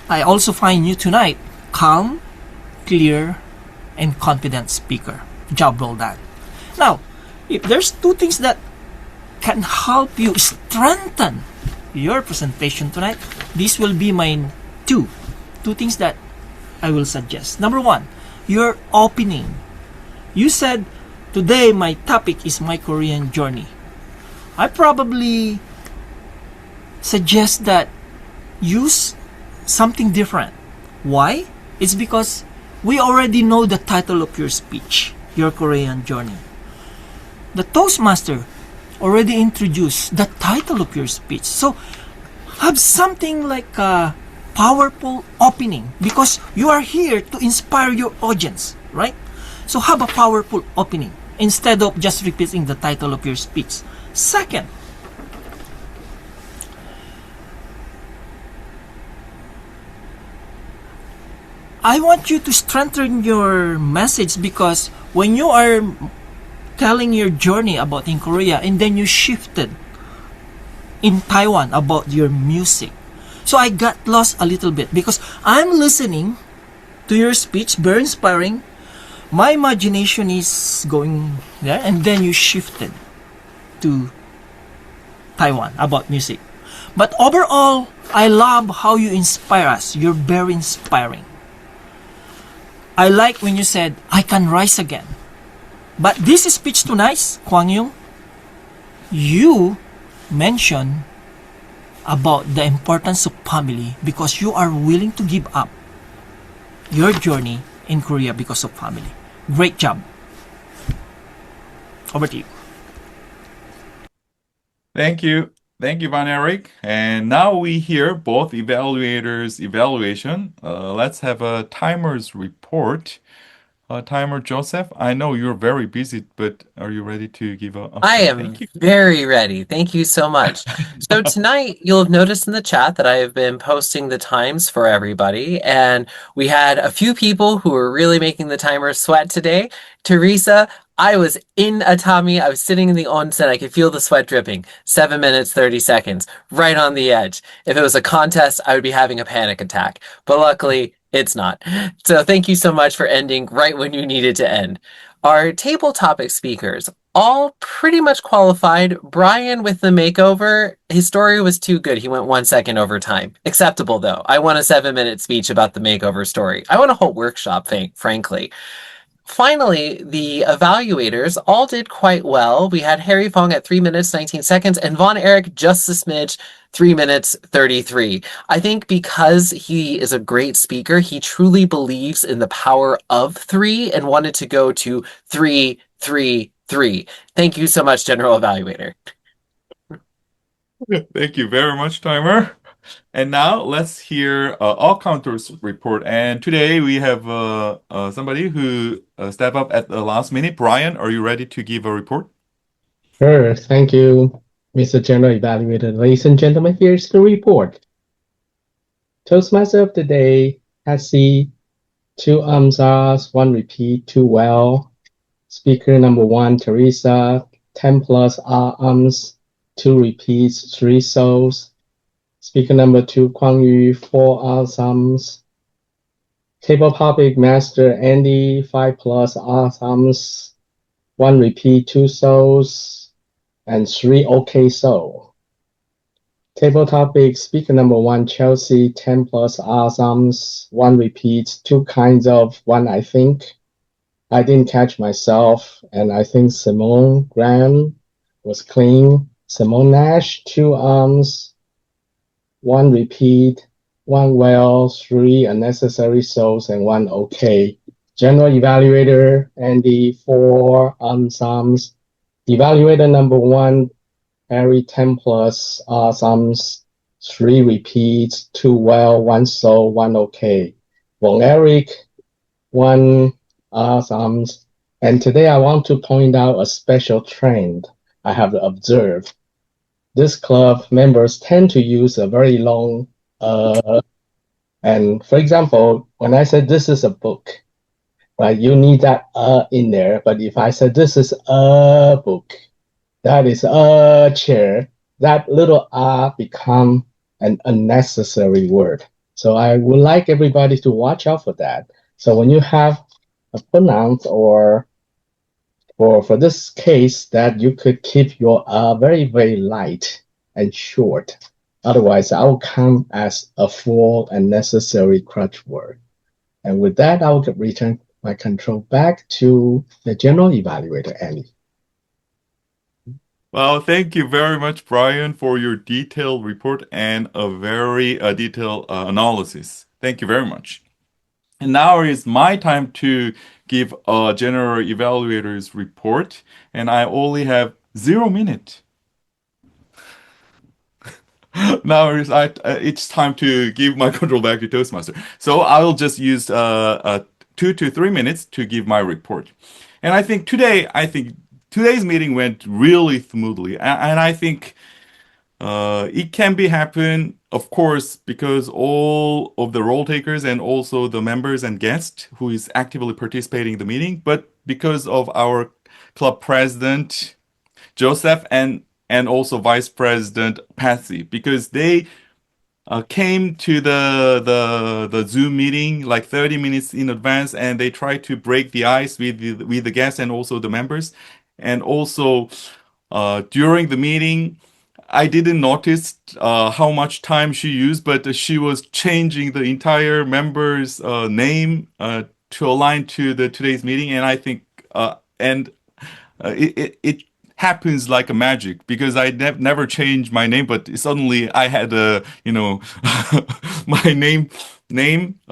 I also find you tonight calm, clear, and confident speaker. Job well done. Now, if there's two things that can help you strengthen your presentation tonight, this will be my two things that I will suggest. Number one, your opening. You said, today my topic is my Korean journey. I probably suggest that use something different. Why? It's because we already know the title of your speech, your Korean journey. The Toastmaster already introduced the title of your speech. So have something like a powerful opening because you are here to inspire your audience, right? So have a powerful opening instead of just repeating the title of your speech. Second, I want you to strengthen your message because when you are telling your journey about in Korea and then you shifted in Taiwan about your music. So I got lost a little bit because I'm listening to your speech, very inspiring. My imagination is going there and then you shifted to Taiwan about music. But overall, I love how you inspire us. You're very inspiring. I like when you said, I can rise again. But this speech tonight, Kwang Yung, you mentioned about the importance of family because you are willing to give up your journey in Korea because of family. Great job. Over to you. Thank you. Thank you, Van Eric. And now we hear both evaluators' evaluation. Let's have a timer's report. Timer Joseph, I know you're very busy, but are you ready to give a... I Okay, am thank you. very ready. Thank you so much. So tonight, you'll have noticed in the chat that I have been posting the times for everybody, and we had a few people who were really making the timer sweat today. Teresa, I was in Atami. I was sitting in the onsen. I could feel the sweat dripping. 7 minutes, 30 seconds, right on the edge. If it was a contest, I would be having a panic attack. But luckily, it's not. So thank you so much for ending right when you needed to end. Our table topic speakers all pretty much qualified. Brian with the makeover, his story was too good. He went 1 second over time. Acceptable though. I want a 7 minute speech about the makeover story. I want a whole workshop, frankly. Finally, the evaluators all did quite well. We had Harry Fong at 3 minutes, 19 seconds, and Von Erich just a smidge, 3 minutes, 33. I think because he is a great speaker, he truly believes in the power of three and wanted to go to 3, 3, 3. Thank you so much, General Evaluator. Thank you very much, Timer. And now let's hear all counters report. And today we have somebody who stepped up at the last minute. Brian, are you ready to give a report? Sure, thank you. Mr. General Evaluator, ladies and gentlemen, here's the report. Toastmaster of the day, Patsy, 2 ahs, 1 repeat, 2 well. Speaker number 1, Teresa, 10 plus ums, 2 repeats, 3 souls. Speaker number 2, Kwang Yu, 4 ums. Table topic master Andy, 5 plus ums, 1 repeat, 2 souls, and 3 okay soul. Table topic speaker number 1, Chelsea, 10 plus ums, 1 repeat, 2 kinds of, 1 I think. I didn't catch myself, and I think Simone Graham was clean. Simone Nash, 2 arms, 1 repeat, 1 well, 3 unnecessary souls, and 1 okay. General evaluator, Andy, 4 sums. Evaluator number 1, Harry, 10 plus sums, 3 repeats, 2 well, 1 soul, 1 okay. Von Eric, 1 sums. And today I want to point out a special trend I have observed. This club members tend to use a very long and for example, when I said this is a book, right, you need that in there. But if I said this is a book, that is a chair, that little become an unnecessary word. So I would like everybody to watch out for that. So when you have a pronoun or for this case that you could keep your very, very light and short. Otherwise, I will come as a full and necessary crutch word. And with that, I will return my control back to the general evaluator, Annie. Well, thank you very much, Brian, for your detailed report and a very detailed analysis. Thank you very much. And now is my time to give a general evaluator's report, and I only have 0 minutes. Now it's time to give my control back to Toastmaster. So I'll just use 2 to 3 minutes to give my report. And I think today's meeting went really smoothly, and I think it can be happen, of course, because all of the role takers and also the members and guests who is actively participating in the meeting, but because of our club president Joseph and also Vice President Patsy, because they came to the Zoom meeting like 30 minutes in advance, and they tried to break the ice with the guests and also the members, and also during the meeting. I didn't notice how much time she used, but she was changing the entire member's name to align to the today's meeting, and I think and it happens like a magic because I never changed my name, but suddenly I had a my name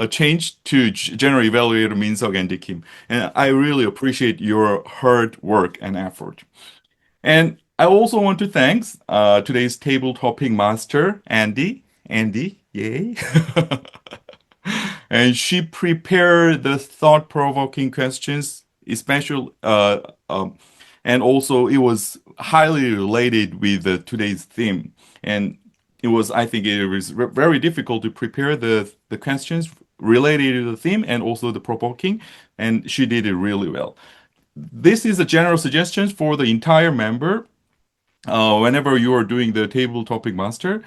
changed to General Evaluator Minsok and Kim, and I really appreciate your hard work and effort. And I also want to thank today's table topping master, Andy. Andy, yay. And she prepared the thought-provoking questions, especially, and also it was highly related with today's theme. And I think it was very difficult to prepare the questions related to the theme and also the provoking, and she did it really well. This is a general suggestion for the entire member. Whenever you are doing the table topic master,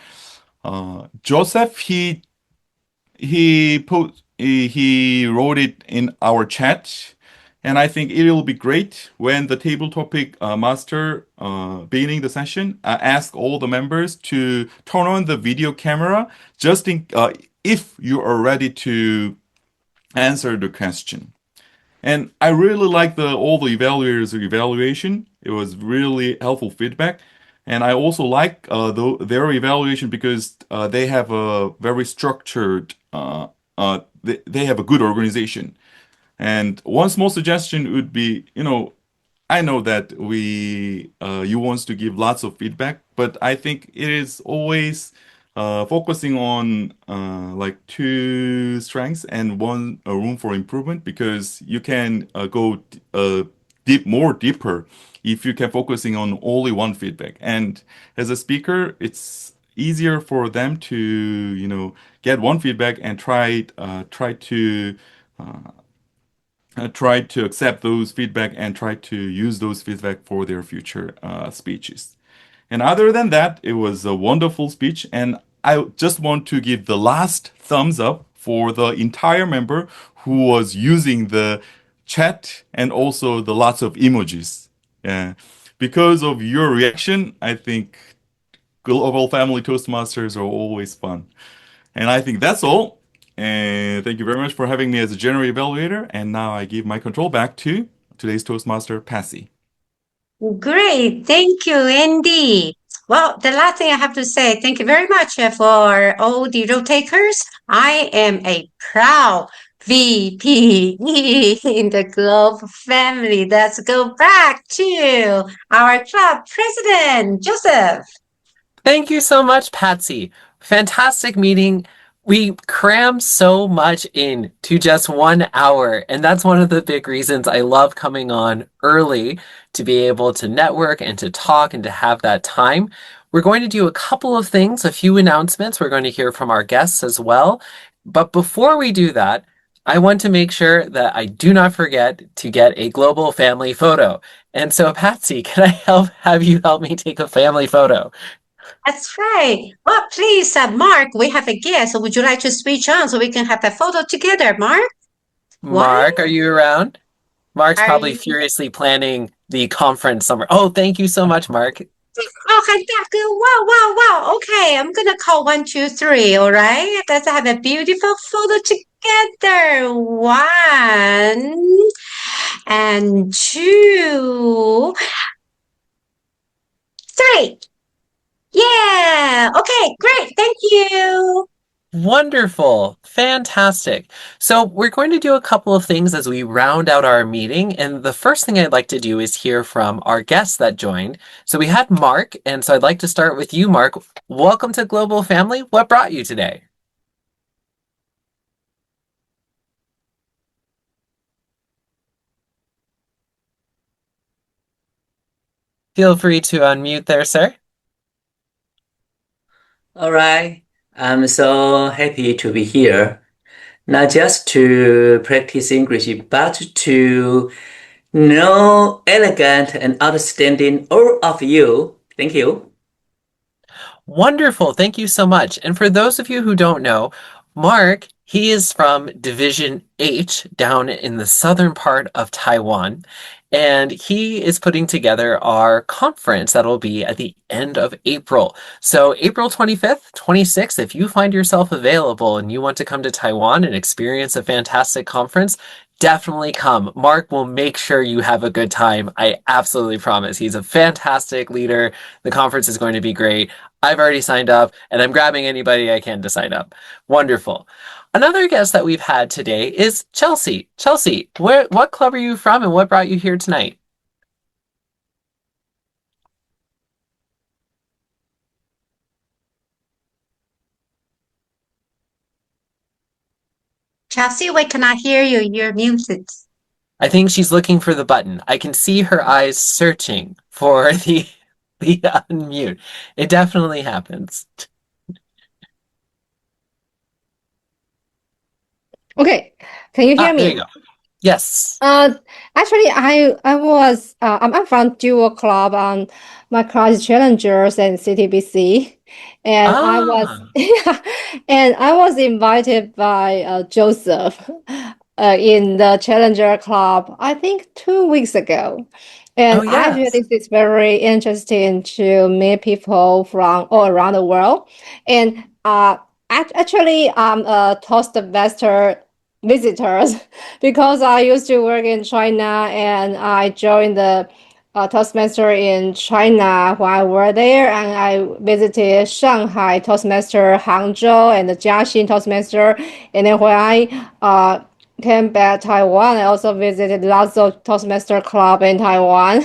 Joseph he wrote it in our chat, and I think it will be great when the table topic master beginning the session ask all the members to turn on the video camera just in if you are ready to answer the question. And I really like all the evaluators' evaluation. It was really helpful feedback. And I also like their evaluation because they have a very structured, they have a good organization. And one small suggestion would be, I know that you wants to give lots of feedback, but I think it is always focusing on like two strengths and one room for improvement because you can go more deeper if you can focusing on only one feedback. And as a speaker, it's easier for them to, get one feedback and try to accept those feedback and try to use those feedback for their future speeches. And other than that, it was a wonderful speech. And I just want to give the last thumbs up for the entire member who was using the chat and also the lots of emojis. Yeah. Because of your reaction, I think Global Family Toastmasters are always fun. And I think that's all. And thank you very much for having me as a general evaluator. And now I give my control back to today's Toastmaster, Passy. Great. Thank you, Andy. Well, the last thing I have to say, thank you very much for all the road takers. I am a proud VP in the Globe family. Let's go back to our club president, Joseph. Thank you so much, Patsy. Fantastic meeting. We crammed so much in to just 1 hour, and that's one of the big reasons I love coming on early to be able to network and to talk and to have that time. We're going to do a couple of things, a few announcements. We're going to hear from our guests as well. But before we do that, I want to make sure that I do not forget to get a global family photo. And so, Patsy, can I have you help me take a family photo? That's right. Well, please, Mark, we have a guest. Would you like to switch on so we can have that photo together, Mark? Mark, are you around? Mark's Are probably you? furiously planning the conference somewhere. Oh, thank you so much, Mark. Oh, fantastic. Wow, wow, wow. Okay, I'm gonna call 1, 2, 3, all right? Let's have a beautiful photo together. 1, 2, 3. Yeah. Okay, great. Thank you. Wonderful. Fantastic. So we're going to do a couple of things as we round out our meeting. And the first thing I'd like to do is hear from our guests that joined. So we had Mark, and so I'd like to start with you, Mark. Welcome to Global Family. What brought you today? Feel free to unmute there, sir. All right, I'm so happy to be here, not just to practice English, but to know elegant and understanding all of you. Thank you. Wonderful. Thank you so much. And for those of you who don't know, Mark, he is from Division H down in the southern part of Taiwan. And he is putting together our conference that'll be at the end of April. So April 25th, 26th, if you find yourself available and you want to come to Taiwan and experience a fantastic conference, definitely come. Mark will make sure you have a good time. I absolutely promise. He's a fantastic leader. The conference is going to be great. I've already signed up and I'm grabbing anybody I can to sign up. Wonderful. Another guest that we've had today is Chelsea. Chelsea, what club are you from and what brought you here tonight? Chelsea, we cannot hear you. You're muted. I think she's looking for the button. I can see her eyes searching for the unmute. It definitely happens. Okay, can you hear There me? you go. Yes. Actually, I'm from Dual Club on my class Challengers and CTBC, and I was invited by Joseph in the Challenger Club, I think 2 weeks ago. And Oh, I feel yes. this is very interesting to meet people from all around the world. And actually, I'm a Toastmaster visitors because I used to work in China and I joined the Toastmaster in China while I were there, and I visited Shanghai Toastmaster, Hangzhou, and the Jiaxing Toastmaster. And then when I came back Taiwan, I also visited lots of Toastmaster club in Taiwan.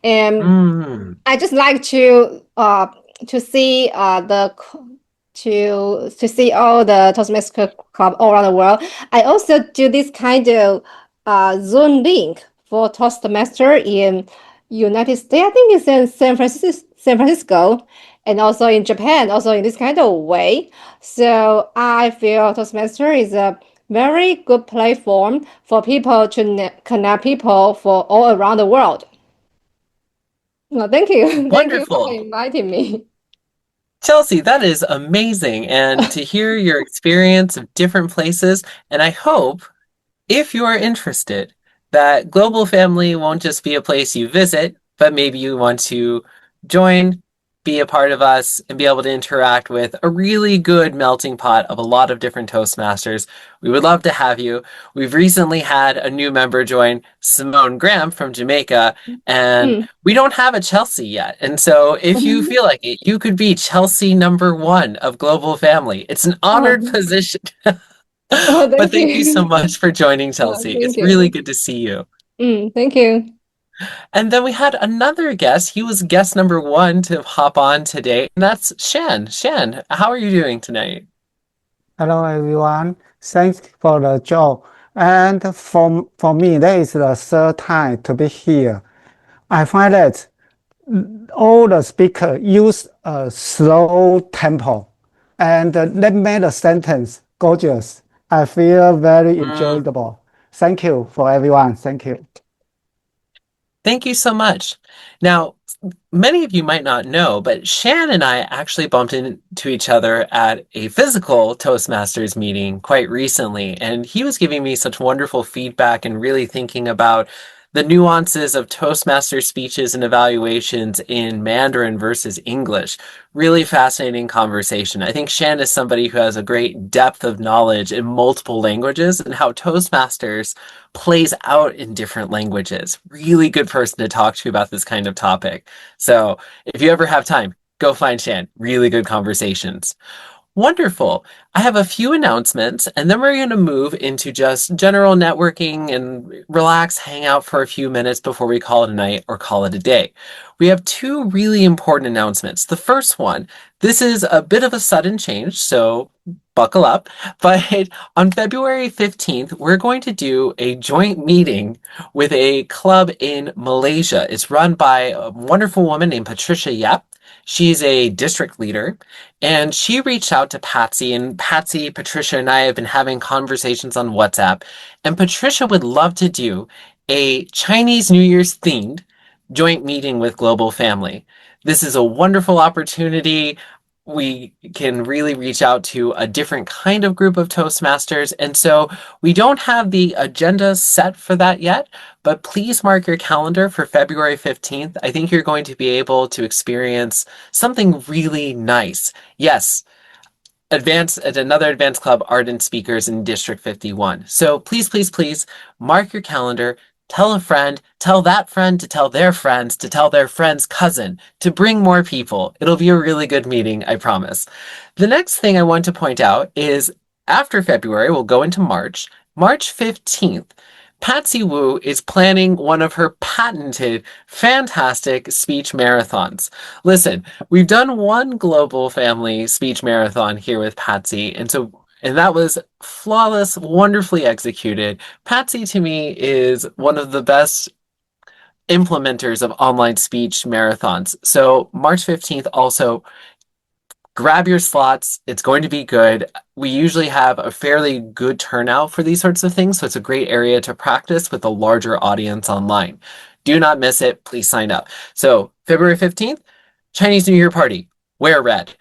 And I just like to see to see all the Toastmaster club all around the world. I also do this kind of Zoom link for Toastmaster in United States. I think it's in San Francisco, and also in Japan, also in this kind of way. So I feel Toastmaster is a very good platform for people to connect people for all around the world. Well, thank you. Thank you for Wonderful. inviting me. Chelsea, that is amazing. And to hear your experience of different places, and I hope, if you are interested, that Global Family won't just be a place you visit, but maybe you want to join, be a part of us, and be able to interact with a really good melting pot of a lot of different Toastmasters. We would love to have you. We've recently had a new member join, Simone Graham from Jamaica, and Mm. we don't have a Chelsea yet. And so if you feel like it, you could be Chelsea #1 of Global Family. It's an honored Oh, position. oh, But thank thank you so you. much for joining, Oh, Chelsea. thank It's really you. good to see you. Thank you. And then we had another guest. He was guest #1 to hop on today, and that's Shan. Shan, how are you doing tonight? Hello everyone. Thanks for the job. And for me, that is the third time to be here. I find that all the speakers use a slow tempo and that made the sentence gorgeous. I feel very Mm, enjoyable. Thank you for everyone. Thank you. thank you so much. Now, many of you might not know, but Shan and I actually bumped into each other at a physical Toastmasters meeting quite recently, and he was giving me such wonderful feedback and really thinking about the nuances of Toastmaster speeches and evaluations in Mandarin versus English. Really fascinating conversation. I think Shan is somebody who has a great depth of knowledge in multiple languages and how Toastmasters plays out in different languages. Really good person to talk to about this kind of topic. So if you ever have time, go find Shan. Really good conversations. Wonderful. I have a few announcements, and then we're going to move into just general networking and relax, hang out for a few minutes before we call it a night or call it a day. We have two really important announcements. The first one, this is a bit of a sudden change, so buckle up. But on February 15th, we're going to do a joint meeting with a club in Malaysia. It's run by a wonderful woman named Patricia Yap. She's a district leader, and she reached out to Patsy, and Patsy, Patricia, and I have been having conversations on WhatsApp. And Patricia would love to do a Chinese New Year's themed joint meeting with Global Family. This is a wonderful opportunity. We can really reach out to a different kind of group of Toastmasters. And so we don't have the agenda set for that yet, but please mark your calendar for February 15th. I think you're going to be able to experience something really nice. Yes, another advanced club, ardent speakers in District 51. So please, please, please mark your calendar. Tell a friend, tell that friend to tell their friends, to tell their friend's cousin, to bring more people. It'll be a really good meeting, I promise. The next thing I want to point out is after February, we'll go into March. March 15th, Patsy Wu is planning one of her patented, fantastic speech marathons. Listen, we've done one global family speech marathon here with Patsy, and that was flawless, wonderfully executed. Patsy to me is one of the best implementers of online speech marathons. So March 15th also grab your slots. It's going to be good. We usually have a fairly good turnout for these sorts of things, so it's a great area to practice with a larger audience online. Do not miss it. Please sign up. So, February 15th, Chinese New Year party. Wear red.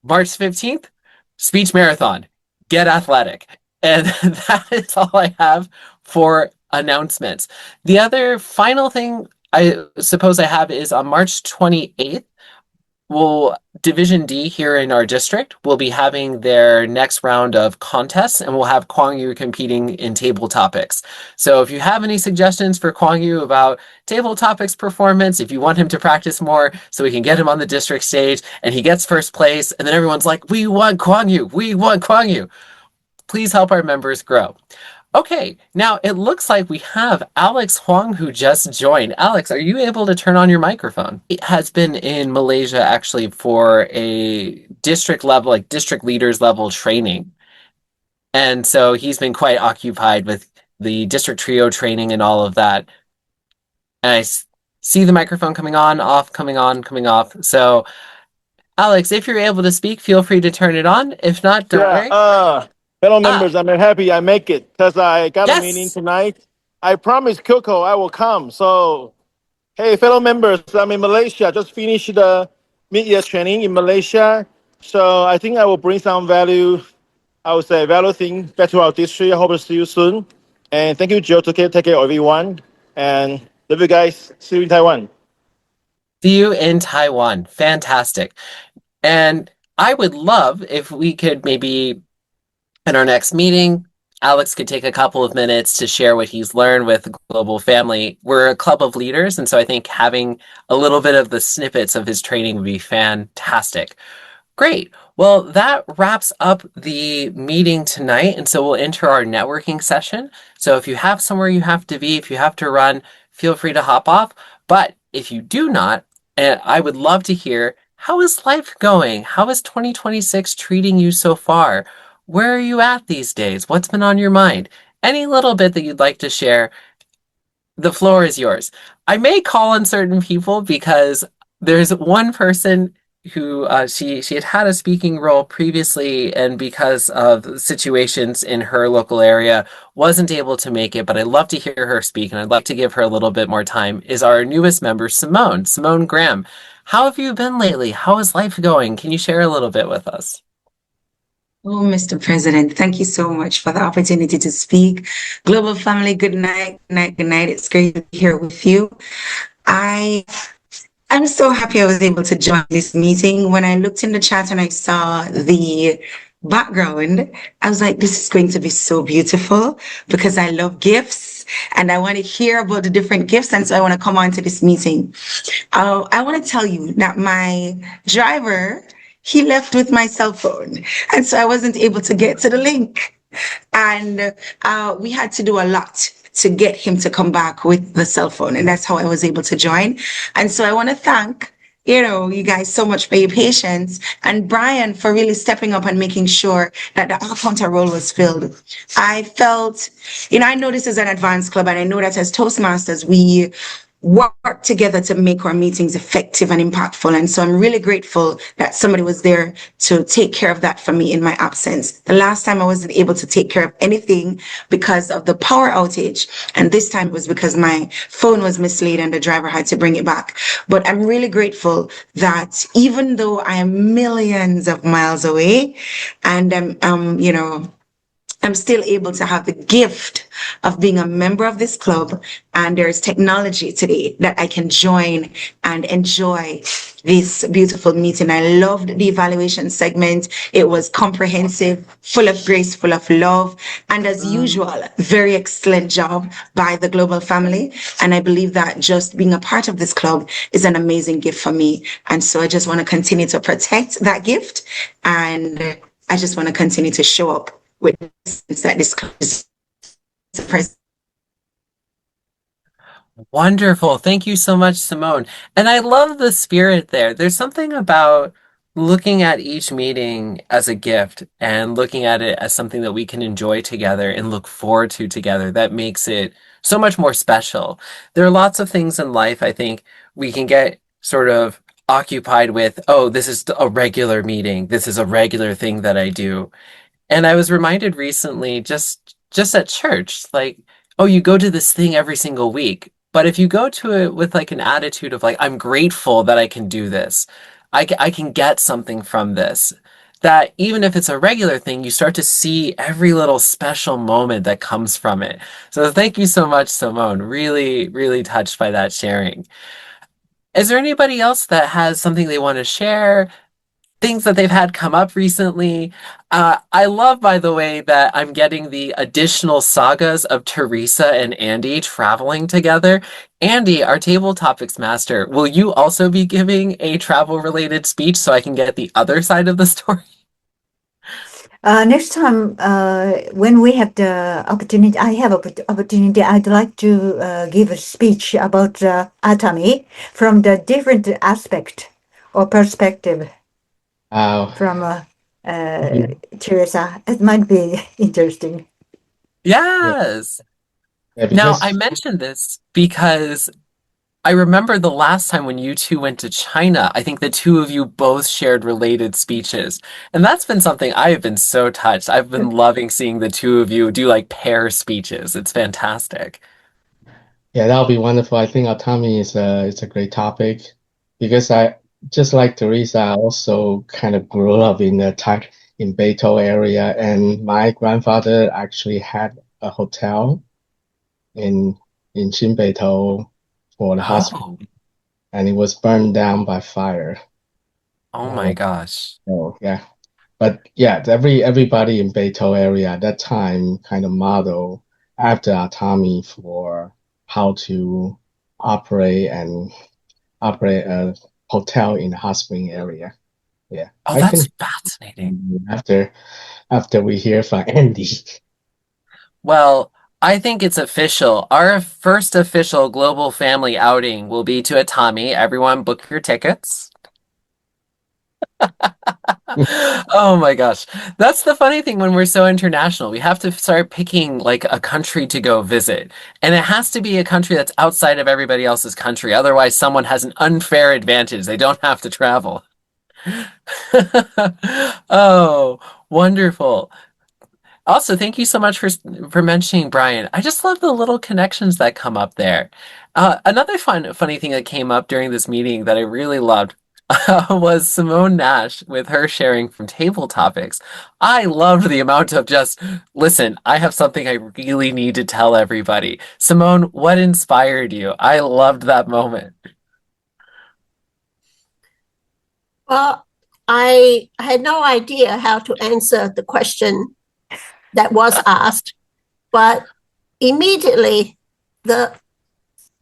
March 15th, speech marathon. Get athletic. And that is all I have for announcements. The other final thing I suppose I have is on March 28th, Division D here in our district will be having their next round of contests, and we'll have Kwang Yu competing in table topics. So if you have any suggestions for Kwang Yu about table topics performance, if you want him to practice more so we can get him on the district stage and he gets first place, and then everyone's like, we want Kwang Yu, we want Kwang Yu. Please help our members grow. Okay, now it looks like we have Alex Huang who just joined. Alex, are you able to turn on your microphone? It has been in Malaysia actually for a district level, like district leaders level training. And so he's been quite occupied with the district trio training and all of that. And see the microphone coming on, off, coming on, coming off. So, Alex, if you're able to speak, feel free to turn it on. If not, don't Yeah, worry. fellow Ah, members, I'm happy I make it because I got a meeting yes. tonight. I promised Coco I will come. So, hey, fellow members, I'm in Malaysia. Just finished the mid-year training in Malaysia. So I think I will bring some value, I would say value thing back to our district. I hope to see you soon. And thank you, Joe. Take care of everyone. And love you guys. See you in Taiwan. See you in Taiwan. Fantastic. And I would love if we could maybe in our next meeting, Alex could take a couple of minutes to share what he's learned with Global Family. We're a club of leaders, and so I think having a little bit of the snippets of his training would be fantastic. Great. Well, that wraps up the meeting tonight. And so we'll enter our networking session. So if you have somewhere you have to be, if you have to run, feel free to hop off. But if you do not, I would love to hear, how is life going? How is 2026 treating you so far? Where are you at these days? What's been on your mind? Any little bit that you'd like to share, the floor is yours. I may call on certain people because there's one person who she had a speaking role previously, and because of situations in her local area, wasn't able to make it. But I'd love to hear her speak, and I'd love to give her a little bit more time. Is our newest member, Simone? Simone Graham. How have you been lately? How is life going? Can you share a little bit with us? Oh, Mr. President, thank you so much for the opportunity to speak. Global family, good night, good night, good night. It's great to be here with you. I I'm so happy I was able to join this meeting. When I looked in the chat and I saw the background, I was like, this is going to be so beautiful because I love gifts and I want to hear about the different gifts. And so I want to come on to this meeting. I want to tell you that my driver, he left with my cell phone. And so I wasn't able to get to the link. And we had to do a lot to get him to come back with the cell phone. And that's how I was able to join. And so I want to thank, you guys so much for your patience and Brian for really stepping up and making sure that the counter role was filled. I felt, I know this is an advanced club and I know that as Toastmasters, we work together to make our meetings effective and impactful. And so I'm really grateful that somebody was there to take care of that for me in my absence. The last time I wasn't able to take care of anything because of the power outage. And this time it was because my phone was mislaid and the driver had to bring it back. But I'm really grateful that even though I am millions of miles away and I'm still able to have the gift of being a member of this club. And there's technology today that I can join and enjoy this beautiful meeting. I loved the evaluation segment. It was comprehensive, full of grace, full of love. And as usual, very excellent job by the global family. And I believe that just being a part of this club is an amazing gift for me. And so I just want to continue to protect that gift. And I just want to continue to show up with that this is Wonderful. Thank you so much, Simone. And I love the spirit there. There's something about looking at each meeting as a gift and looking at it as something that we can enjoy together and look forward to together that makes it so much more special. There are lots of things in life I think we can get sort of occupied with, oh, this is a regular meeting. This is a regular thing that I do. And I was reminded recently, just at church, like, oh, you go to this thing every single week. But if you go to it with like an attitude of like, I'm grateful that I can do this, I can get something from this, that even if it's a regular thing, you start to see every little special moment that comes from it. So thank you so much, Simone. Really, really touched by that sharing. Is there anybody else that has something they want to share? Things that they've had come up recently. I love, by the way, that I'm getting the additional sagas of Teresa and Andy traveling together. Andy, our table topics master, will you also be giving a travel related speech so I can get the other side of the story? Next time, when we have the opportunity, I have opportunity, I'd like to give a speech about Atami from the different aspect or perspective Wow. from Teresa. It might be interesting. Yeah, Yes. yeah, Now, I because mentioned this because I remember the last time when you two went to China, I think the two of you both shared related speeches. And that's been something I have been so touched. I've been loving seeing the two of you do like pair speeches. It's fantastic. Yeah, that'll be wonderful. I think autonomy is a great topic because I just like Teresa, I also kind of grew up in the in Beito area, and my grandfather actually had a hotel in Shinbeito for the hospital, Oh, and it was burned down by fire. oh my So, gosh. yeah, but yeah, everybody in Beito area at that time kind of model after autonomy for how to operate and operate a hotel in the hot spring area. Yeah, Oh, I can that's fascinating. after we hear from Andy. Well, I think it's official. Our first official global family outing will be to Atami. Everyone book your tickets. Oh my gosh. That's the funny thing when we're so international. We have to start picking like a country to go visit. And it has to be a country that's outside of everybody else's country. Otherwise, someone has an unfair advantage. They don't have to travel. Oh, wonderful. Also, thank you so much for mentioning Brian. I just love the little connections that come up there. Another funny thing that came up during this meeting that I really loved was Simone Nash with her sharing from table topics. I loved the amount of just, listen, I have something I really need to tell everybody. Simone, what inspired you? I loved that moment. Well, I had no idea how to answer the question that was asked, but immediately the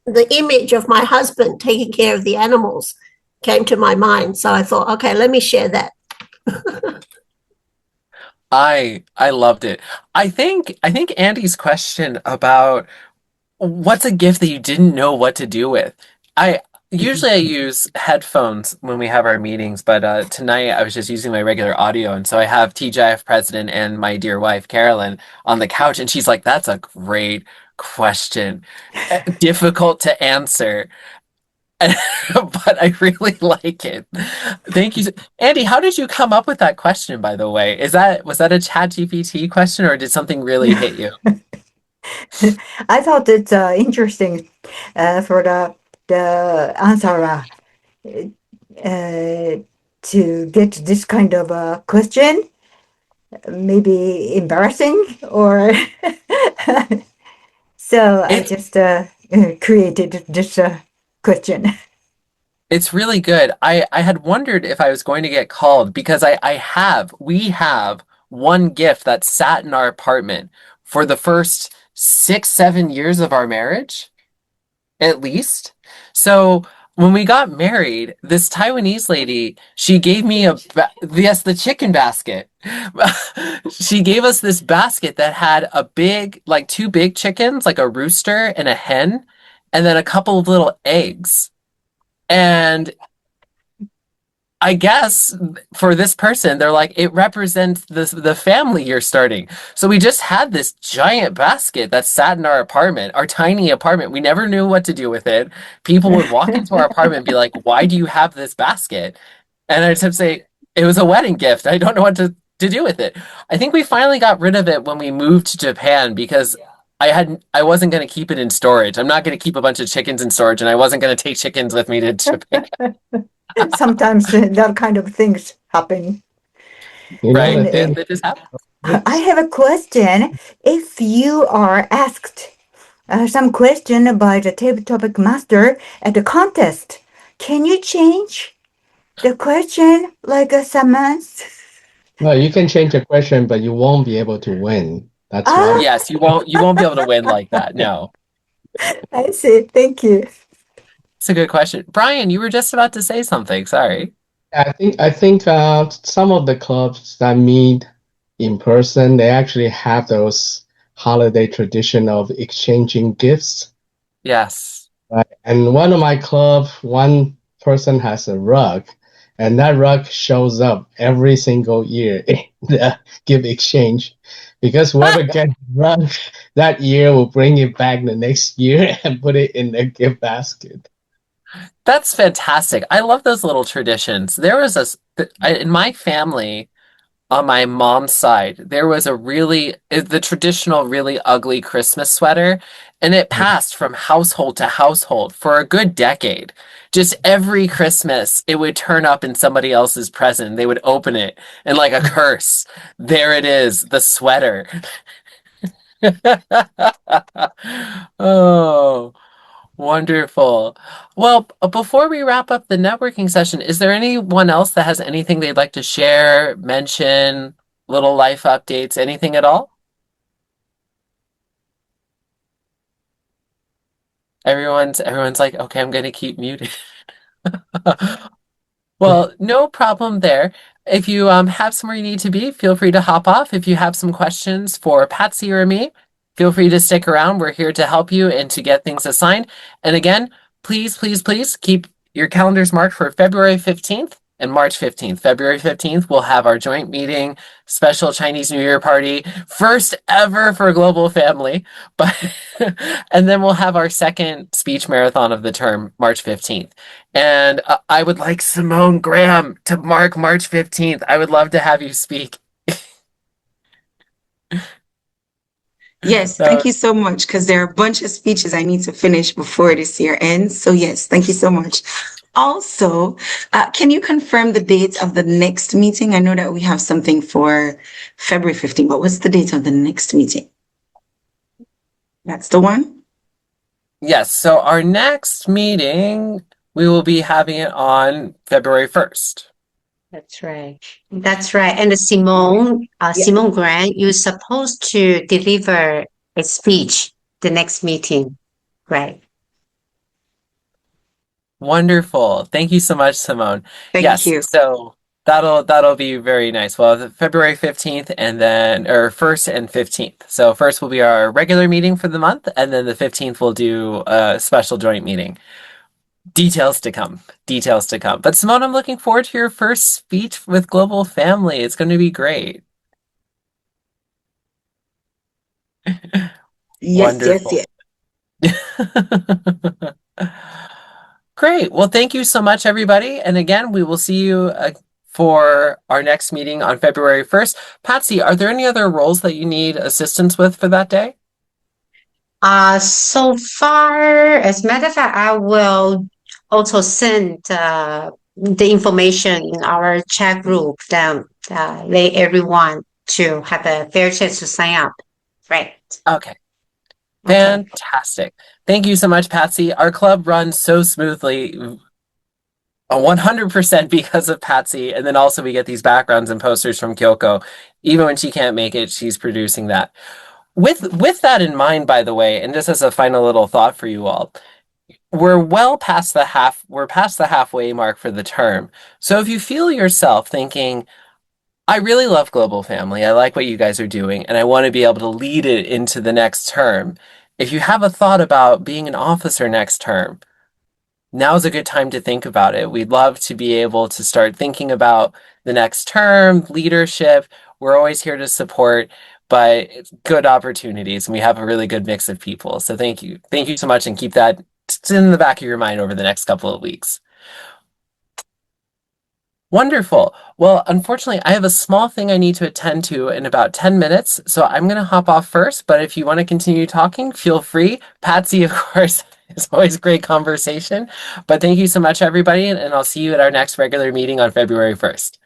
the image of my husband taking care of the animals came to my mind. So I thought, okay, let me share that. I loved it. I think Andy's question about what's a gift that you didn't know what to do with? I usually I use headphones when we have our meetings, but tonight I was just using my regular audio, and so I have TGIF president and my dear wife Carolyn on the couch, and she's like, "That's a great question, difficult to answer." But I really like it. Thank you, Andy. How did you come up with that question, by the way? Was that a Chat GPT question, or did something really hit you? I thought it's interesting for the answer to get this kind of question. Maybe embarrassing or so I It just created this question. It's really good. I had wondered if I was going to get called because we have one gift that sat in our apartment for the first 6, 7 years of our marriage, at least. So when we got married, this Taiwanese lady, she gave me yes, the chicken basket. She gave us this basket that had like two big chickens, like a rooster and a hen, and then a couple of little eggs. And I guess for this person, they're like, it represents the family you're starting. So we just had this giant basket that sat in our apartment, our tiny apartment. We never knew what to do with it. People would walk into our apartment and be like, why do you have this basket? And I'd have to say, it was a wedding gift. I don't know what to do with it. I think we finally got rid of it when we moved to Japan because I wasn't going to keep it in storage. I'm not going to keep a bunch of chickens in storage, and I wasn't going to take chickens with me to Japan. Sometimes that kind of things happen. You know Right. And the thing. It just happened. I have a question. If you are asked some question by the table topic master at the contest, can you change the question like a summons? No, you can change the question, but you won't be able to win. That's Ah, one. Yes, you won't be able to win like that. No. I see. Thank you. It's a good question. Brian, you were just about to say something. Sorry. I think some of the clubs that meet in person, they actually have those holiday tradition of exchanging gifts. Yes. Right? And one of my club, one person has a rug, and that rug shows up every single year in the gift exchange, because whoever gets the rug that year will bring it back the next year and put it in the gift basket. That's fantastic. I love those little traditions. There was in my family, on my mom's side, there was the traditional really ugly Christmas sweater, and it passed from household to household for a good decade. Just every Christmas, it would turn up in somebody else's present. They would open it, and like a curse, there it is, the sweater. Oh. Wonderful. Well, before we wrap up the networking session, is there anyone else that has anything they'd like to share, mention, little life updates, anything at all? Everyone's like, okay, I'm gonna keep muted. Well, no problem there. If you have somewhere you need to be, feel free to hop off. If you have some questions for Patsy or me, feel free to stick around. We're here to help you and to get things assigned. And again, please, please, please keep your calendars marked for February 15th and March 15th. February 15th, we'll have our joint meeting, special Chinese New Year party, first ever for Global Family. But and then we'll have our second speech marathon of the term, March 15th. And I would like Simone Graham to mark March 15th. I would love to have you speak. Yes, So, thank you so much because there are a bunch of speeches I need to finish before this year ends. So, yes, thank you so much. Also, can you confirm the date of the next meeting? I know that we have something for February 15th, but what's the date of the next meeting? That's the one? yes, so our next meeting, we will be having it on February 1st. That's right. That's right. And Simone Grant, you're supposed to deliver a speech the next meeting, right? Wonderful. Thank you so much, Simone. Thank Yes, you. so that'll be very nice. Well, February 15th and then or 1st and 15th. So first will be our regular meeting for the month, and then the 15th we'll do a special joint meeting. Details to come. Details to come. But Simone, I'm looking forward to your first speech with Global Family. It's going to be great. Yes, yes, Wonderful. yes. Great. Well, thank you so much, everybody. And again, we will see you for our next meeting on February 1st. Patsy, are there any other roles that you need assistance with for that day? So far, as a matter of fact, I will also send the information in our chat group that let everyone to have a fair chance to sign up. Right. Okay. Okay. Fantastic. Thank you so much, Patsy. Our club runs so smoothly, 100% because of Patsy. And then also we get these backgrounds and posters from Kyoko. Even when she can't make it, she's producing that. With that in mind, by the way, and just as a final little thought for you all, we're past the halfway mark for the term. So if you feel yourself thinking, I really love Global Family, I like what you guys are doing, and I want to be able to lead it into the next term. If you have a thought about being an officer next term, now's a good time to think about it. We'd love to be able to start thinking about the next term, leadership. We're always here to support, but it's good opportunities, and we have a really good mix of people. So thank you. Thank you so much, and keep that in the back of your mind over the next couple of weeks. Wonderful. Well, unfortunately, I have a small thing I need to attend to in about 10 minutes, so I'm going to hop off first, but if you want to continue talking, feel free. Patsy, of course, is always great conversation, but thank you so much, everybody, and I'll see you at our next regular meeting on February 1st.